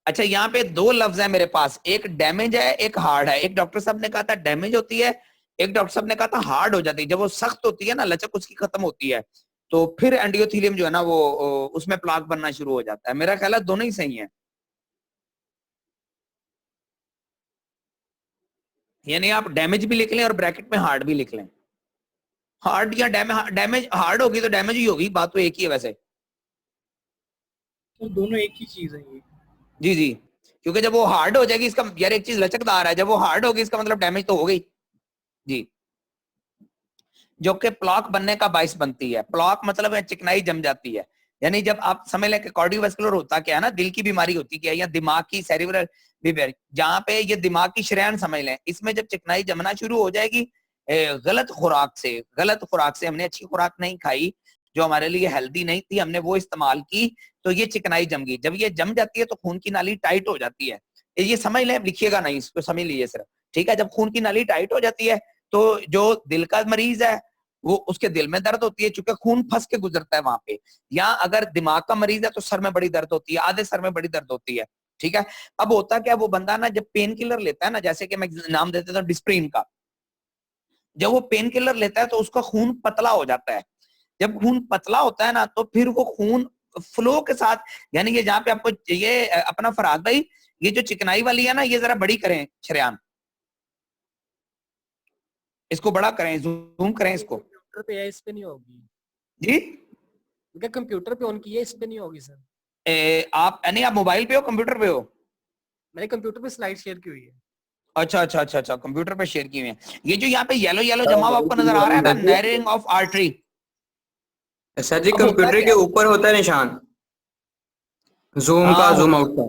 अच्छा यहाँ पे 2 लफ्ज है मेरे पास, एक डैमेज है एक हार्ड है। एक डॉक्टर साहब ने कहा था डैमेज होती है, एक डॉक्टर साहब ने कहा था हार्ड हो जाती है, जब वो सख्त होती है ना, लचक उसकी खत्म होती है, तो फिर एंडोथीलियम जो है ना वो उसमें प्लाक बनना शुरू हो जाता है। मेरा ख्याल है दोनों ही सही है, यानी आप डैमेज भी लिख लें और ब्रैकेट में हार्ड भी लिख लें। हार्ड या डैमेज हार्ड होगी तो डैमेज ही होगी, बात तो एक ही है वैसे। तो दोनों एक ही चीज है ये। जी जी, क्योंकि जब वो हार्ड हो जाएगी, इसका यार एक चीज लचकदार है, जब वो हार्ड होगी इसका मतलब डैमेज तो हो गई जी, जो कि प्लॉक बनने का बाइस बनती है। प्लॉक मतलब है चिकनाई जम जाती है, यानी जब आप समझ लें कि कार्डियोवैस्कुलर होता क्या है ना, दिल की बीमारी होती क्या है, या दिमाग की सेरिब्रल बीमारी, जहां पे ये दिमाग की शरेयान समझ लें, इसमें जब चिकनाई जमना शुरू हो जाएगी गलत खुराक से हमने अच्छी खुराक नहीं खाई, जो हमारे लिए हेल्दी नहीं थी, हमने वो इस्तेमाल की, तो ये चिकनाई जम गई। जब ये जम जाती है तो खून की नाली टाइट हो जाती है, ये समझ लें, लिखिएगा नहीं, इसको समझ लीजिए सिर्फ, ठीक है। जब खून की नाली टाइट हो जाती है तो जो दिल का मरीज है वो उसके दिल में दर्द होती है, चूंकि खून फंस के गुजरता है वहां पे, या अगर दिमाग का मरीज है तो सर में बड़ी दर्द होती है, आधे सर में बड़ी दर्द होती है, ठीक है। अब होता क्या, वो बंदा ना जब पेन किलर लेता है ना, जैसे कि मैं नाम दे देता हूं डिस्प्रिन का, जब वो पेन किलर लेता है तो उसका खून पतला हो जाता है। जब खून पतला होता है ना तो फिर वो खून फ्लो के साथ, यानी ये जहां पे आपको ये अपना फरहाद भाई, ये जो चिकनाई वाली है ना, ये जरा बड़ी करें शरेयान, इसको बड़ा करें, जूम करें इसको। कंप्यूटर पे है, इस पे नहीं होगी जी, क्या कंप्यूटर पे ऑन की है, इस पे नहीं होगी सर। आप नहीं, आप मोबाइल पे हो कंप्यूटर पे हो? मैंने कंप्यूटर पे स्लाइड शेयर की हुई है। अच्छा अच्छा अच्छा अच्छा, कंप्यूटर पे शेयर किए हुए हैं। ये जो यहाँ पे येलो येलो जमा हुआ आपको नजर आ रहा है ना, narrowing of artery. Sir ji computer के ऊपर होता है निशान, जूम का, जूम आउट का,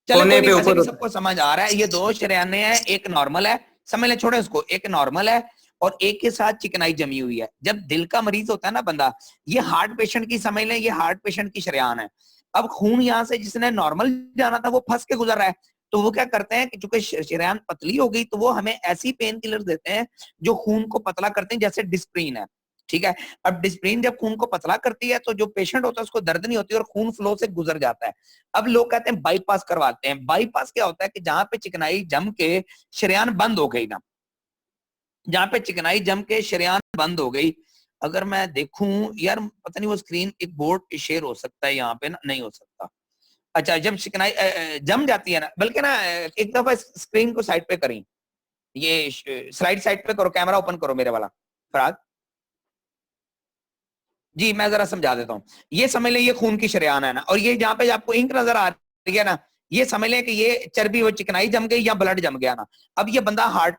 चले कोने कोई नहीं, पे वैसे ऊपर भी होता सबको समझ आ रहा है। ये दो शरेयाने हैं, एक नॉर्मल है, समझ ले, छोड़े उसको, एक नॉर्मल है और एक के साथ चिकनाई जमी हुई है। जब दिल का मरीज होता है ना बंदा, ये हार्ट पेशेंट की समझ लें, ये हार्ट पेशेंट की शरेयान है। अब खून यहाँ से जिसने नॉर्मल जाना था वो फंस के गुजर रहा है, तो वो क्या करते हैं कि चूंकि शरेयान पतली हो गई तो वो हमें ऐसी पेन किलर देते हैं जो खून को पतला करते हैं, जैसे डिस्प्रिन है, ठीक है। अब डिस्प्रिन जब खून को पतला करती है तो जो पेशेंट होता है उसको दर्द नहीं होती और खून फ्लो से गुजर जाता है। अब लोग कहते हैं बाईपास करवाते हैं। बाईपास क्या होता है कि जहां पे चिकनाई जम के शरेयान बंद हो गई ना, जहां पे चिकनाई जम के शरेयान बंद हो गई, अगर मैं देखूं यार, पता नहीं वो स्क्रीन, एक बोर्ड शेयर हो सकता है यहाँ पे ना, नहीं हो सकता। अच्छा, जब चिकनाई जम जाती है ना, बल्कि ना एक दफा स्क्रीन को साइड पे करें, ये स्लाइड साइड पे करो, कैमरा ओपन करो मेरे वाला फराज जी, मैं जरा समझा देता हूँ। ये समझ लें ये खून की शरेयान है ना, और ये जहाँ पे आपको इंक नजर आ रही है ना, ये समझ लें कि ये चर्बी वो चिकनाई जम गई या ब्लड जम गया ना। अब ये बंदा हार्ट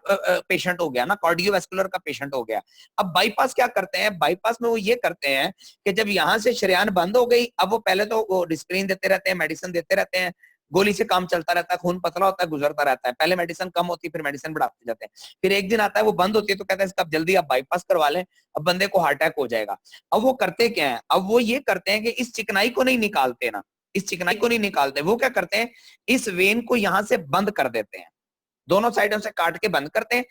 पेशेंट हो गया ना, कार्डियोवैस्कुलर का पेशेंट हो गया। अब बाईपास क्या करते हैं, बाईपास में वो ये करते हैं कि जब यहाँ से शरेयान बंद हो गई, अब वो पहले तो वो डिस्प्रिन देते रहते हैं, मेडिसिन देते रहते हैं, गोली से काम चलता रहता है, खून पतला होता है, गुजरता रहता है, पहले मेडिसिन कम होती है फिर मेडिसिन बढ़ाते जाते हैं। फिर एक दिन आता है वो बंद होती है तो कहते हैं इसका जल्दी आप बाईपास करवा लें, अब बंदे को हार्ट अटैक हो जाएगा। अब वो करते क्या है, अब वो ये करते हैं कि इस चिकनाई को नहीं निकालते ना, इस चिकनाई को नहीं निकालते, वो क्या करते हैं, इस वेन को यहां से बंद कर देते हैं, दोनों साइडों से काट के बंद करते हैं।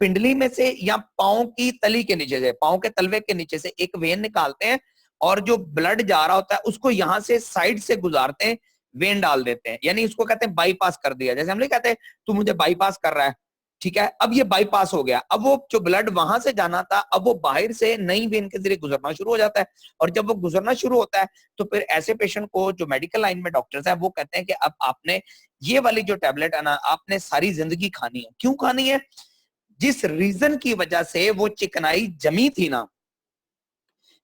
पिंडली में से या पांव की तली के नीचे से, पांव के तलवे के नीचे से एक वेन निकालते हैं और जो ब्लड जा रहा होता है उसको यहां से साइड से गुजारते हैं, वेन डाल देते हैं, यानी उसको कहते हैं बाईपास कर दिया। जैसे हम नहीं कहते तू मुझे बाईपास कर रहा है, ठीक है, अब ये बाईपास हो गया। अब वो जो ब्लड वहां से जाना था, अब वो बाहर से नई वेन के जरिए गुजरना शुरू हो जाता है। और जब वो गुजरना शुरू होता है तो फिर ऐसे पेशेंट को जो मेडिकल लाइन में डॉक्टर्स हैं वो कहते हैं कि अब आपने ये वाली जो टैबलेट है ना, आपने सारी जिंदगी खानी है। क्यों खानी है, जिस रीजन की वजह से वो चिकनाई जमी थी ना,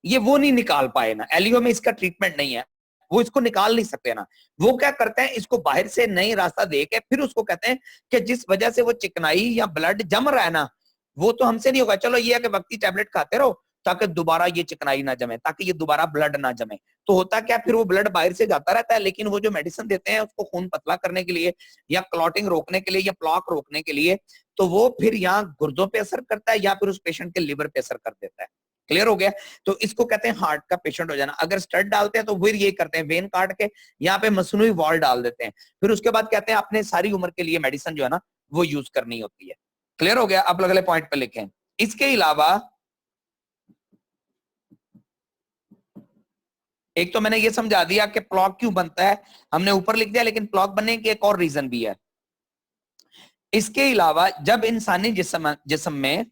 ये वो नहीं निकाल पाए ना, एलियो में इसका ट्रीटमेंट नहीं है, वो इसको निकाल नहीं सकते ना। वो क्या करते हैं, इसको बाहर से नई रास्ता दे के फिर उसको कहते हैं कि जिस वजह से वो चिकनाई या ब्लड जम रहा है ना, वो तो हमसे नहीं होगा, चलो ये है कि वक्ती टैबलेट खाते रहो ताकि दोबारा ये चिकनाई ना जमे, ताकि ये दोबारा ब्लड ना जमे। तो होता क्या, फिर वो ब्लड बाहर से जाता रहता है, लेकिन वो जो मेडिसिन देते हैं उसको खून पतला करने के लिए या क्लॉटिंग रोकने के लिए या प्लॉक रोकने के लिए, तो वो फिर यहाँ गुर्दों पे असर करता है या फिर उस पेशेंट के लिवर पे असर कर देता है। क्लियर हो गया, तो इसको कहते हैं हार्ट का पेशेंट हो जाना। अगर स्टड डालते हैं तो फिर ये करते हैं, वेन काट के यहाँ पे मसनूई वॉल डाल देते हैं, फिर उसके बाद कहते हैं आपने सारी उम्र के लिए मेडिसिन जो है ना वो यूज करनी होती है। क्लियर हो गया, आप अगले पॉइंट पे लिखें। इसके अलावा एक तो मैंने ये समझा दिया कि प्लॉक क्यों बनता है, हमने ऊपर लिख दिया, लेकिन प्लॉक बनने की एक और रीजन भी है। इसके अलावा जब इंसानी जिस्म में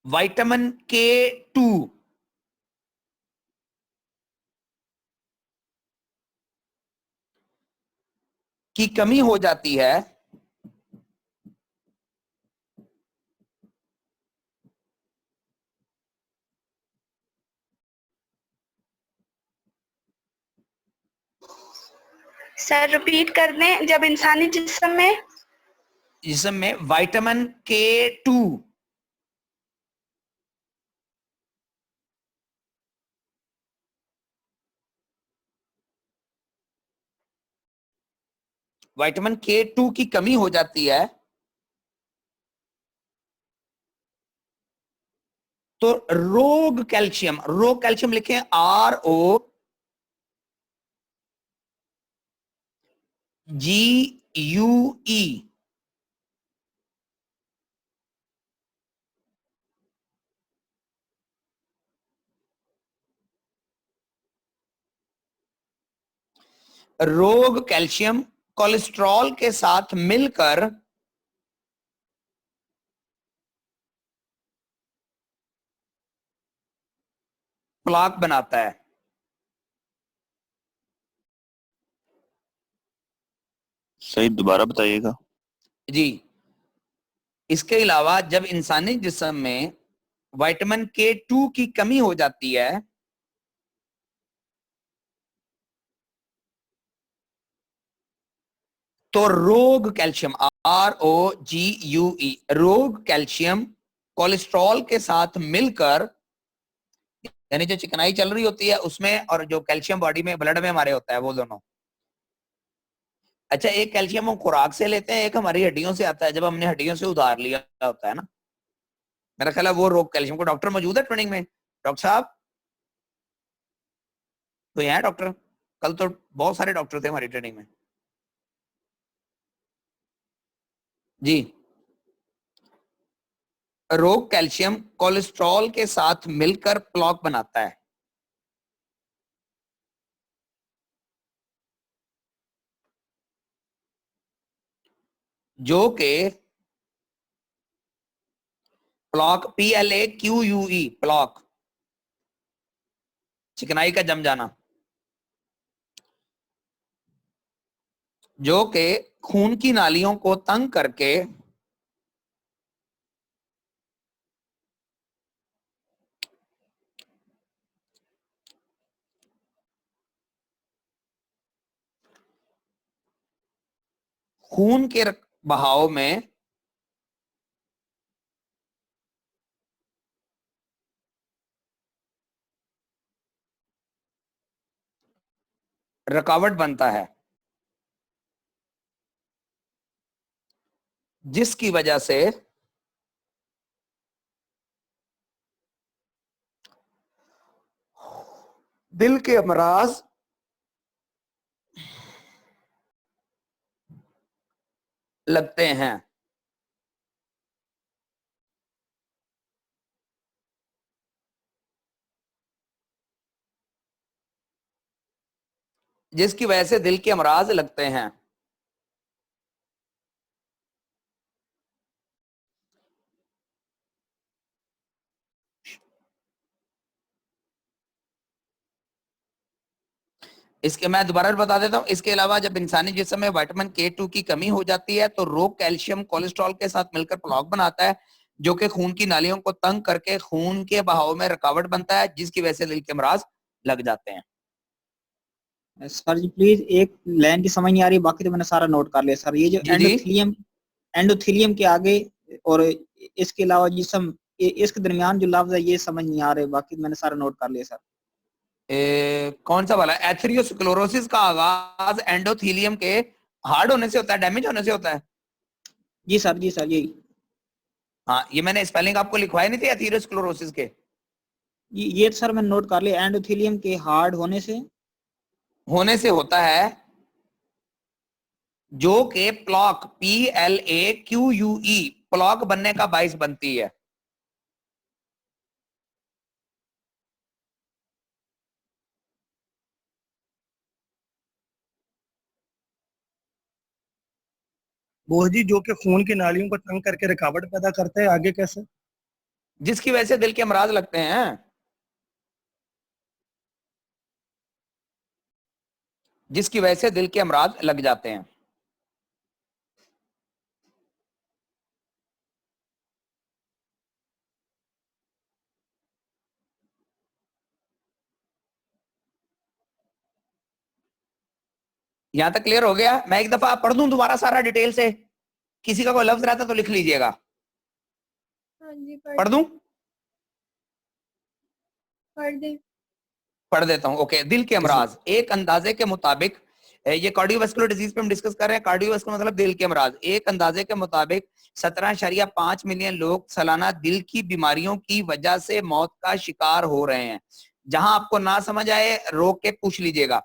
विटामिन K2 की कमी हो जाती है, सर रिपीट कर दें, जब इंसानी जिस्म में विटामिन K2 विटामिन K2 की कमी हो जाती है तो रोग कैल्शियम लिखें, ROGUE, रोग कैल्शियम कोलेस्ट्रॉल के साथ मिलकर प्लाक बनाता है। सही, दोबारा बताइएगा जी। इसके अलावा जब इंसानी जिस्म में विटामिन K2 की कमी हो जाती है तो रोग कैल्शियम, ROGUE, रोग कैल्शियम कोलेस्ट्रॉल के साथ मिलकर, यानी जो चिकनाई चल रही होती है उसमें और जो कैल्शियम बॉडी में ब्लड में हमारे होता है वो दोनों। अच्छा, एक कैल्शियम हम खुराक से लेते हैं, एक हमारी हड्डियों से आता है, जब हमने हड्डियों से उधार लिया होता है ना। मेरा ख्याल है वो रोग कैल्शियम को। डॉक्टर मौजूद है ट्रेनिंग में? डॉक्टर साहब तो यहाँ डॉक्टर, कल तो बहुत सारे डॉक्टर थे हमारी ट्रेनिंग में जी। रोग कैल्शियम कोलेस्ट्रॉल के साथ मिलकर प्लॉक बनाता है। जो कि प्लॉक, PLAQUE, प्लॉक, चिकनाई का जम जाना, जो कि खून की नालियों को तंग करके खून के बहाव में रुकावट बनता है, जिसकी वजह से दिल के अमराज लगते हैं। जिसकी वजह से दिल के अमराज लगते हैं। इसके मैं दोबारा बता देता हूं। इसके अलावा जब इंसानी जिस्म में विटामिन K2 की कमी हो जाती है तो रोग कैल्शियम कोलेस्ट्रॉल के साथ मिलकर प्लॉक बनाता है, जो कि खून की नालियों को तंग करके खून के बहाव में रुकावट बनता है, जिसकी वजह से दिल के अमराज लग जाते हैं। सर जी प्लीज, एक लाइन की समझ नहीं आ रही, बाकी तो मैंने सारा नोट कर लिया सर। ये जो एंडोथेलियम के आगे और इसके अलावा जिस्म, इसके दरमियान जो लफ्ज है ये समझ नहीं आ रहे, बाकी मैंने सारा नोट कर लिया सर। कौन सा वाला? एथेरियोस्क्लेरोसिस का आगाज एंडोथेलियम के हार्ड होने से होता है, डैमेज होने से होता है। जी सर, जी सर, यही। हाँ, ये मैंने स्पेलिंग आपको लिखवाई नहीं थी एथेरियोस्क्लेरोसिस के? ये तो सर मैंने नोट कर लिया, एंडोथेलियम के हार्ड होने से होता है, जो के प्लॉक, PLAQUE, प्लॉक बनने का बाइस बनती है। बोझ जी, जो कि खून की नालियों को तंग करके रुकावट पैदा करते हैं, आगे कैसे? जिसकी वजह से दिल के अमराज लगते हैं। जिसकी वजह से दिल के अमराज लग जाते हैं। यहां तक क्लियर हो गया? मैं एक दफा पढ़ दूं दोबारा सारा डिटेल से, किसी का कोई लफ्ज रहता तो लिख लीजिएगा। हाँ जी, पढ़ दूं? पढ़ देता हूं। ओके, दिल के अमराज एक अंदाजे के मुताबिक, ये कार्डियोवास्कुलर डिजीज पे हम डिस्कस कर रहे हैं। कार्डियोवास्कुलर मतलब दिल के अमराज। एक अंदाजे के मुताबिक 17.5 मिलियन लोग सालाना दिल की बीमारियों की वजह से मौत का शिकार हो रहे हैं। जहां आपको ना समझ आए रोक के पूछ लीजिएगा।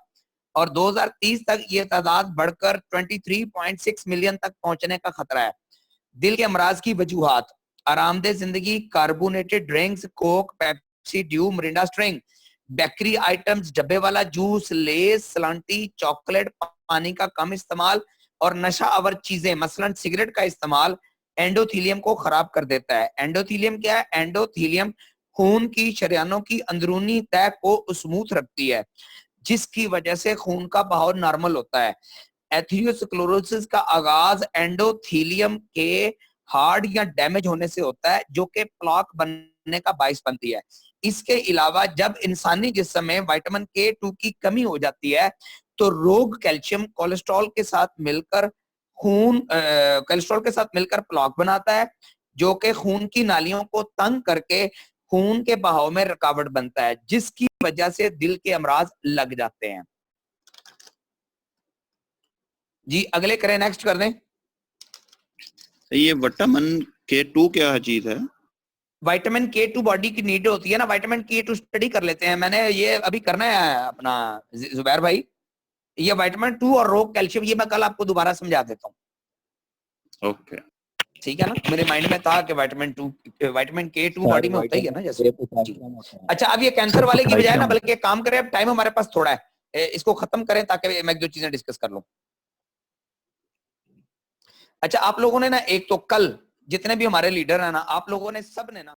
और 2030 तक ये तादाद बढ़कर 23.6 मिलियन तक पहुंचने का खतरा है। दिल के अमराज की वजूहात: आरामदेह जिंदगी, carbonated drinks, Coke, Pepsi, due, Mirinda string, bakery items, डब्बे वाला जूस, लेस, सलांटी, चॉकलेट, पानी का कम इस्तेमाल और नशा आवर चीजें मसलन सिगरेट का इस्तेमाल एंडोथेलियम को खराब कर देता है। एंडोथेलियम क्या है? एंडोथेलियम खून की शरियानों की अंदरूनी तह को स्मूथ रखती है, जिसकी वजह से खून का बहाव नॉर्मल होता है। एथेरियोस्क्लेरोसिस का आगाज एंडोथेलियम के हार्ड या डैमेज होने से होता है, जो कि प्लॉक बनने का बाइस बनती है। इसके अलावा जब इंसानी जिस्म में विटामिन K2 की कमी हो जाती है तो रोग कैल्शियम कोलेस्ट्रॉल के साथ मिलकर खून कोलेस्ट्रॉल के साथ मिलकर प्लॉक बनाता है, जो कि खून की नालियों को तंग करके खून के बहाव में रुकावट बनता है, जिसकी वजह से दिल के अमराज लग जाते हैं। जी अगले करें, नेक्स्ट कर दें। ये विटामिन K2 क्या चीज है? विटामिन K2 बॉडी की नीड होती है ना, विटामिन K2 स्टडी कर लेते हैं, मैंने ये अभी करना है अपना जुबैर भाई। ये विटामिन 2 और रोग कैल्शियम, ये मैं कल आपको दोबारा समझा देता हूँ। ओके, ठीक है ना, मेरे माइंड में था कि विटामिन K2 बॉडी में होता ही है ना जैसे। अच्छा, अब ये कैंसर वाले की बजाय ना, बल्कि एक काम करें, अब टाइम हमारे पास थोड़ा है, इसको खत्म करें ताकि मैं एक दो चीजें डिस्कस कर लूं। अच्छा, आप लोगों ने ना एक तो कल जितने भी हमारे लीडर हैं ना, आप लोगों ने सब ने ना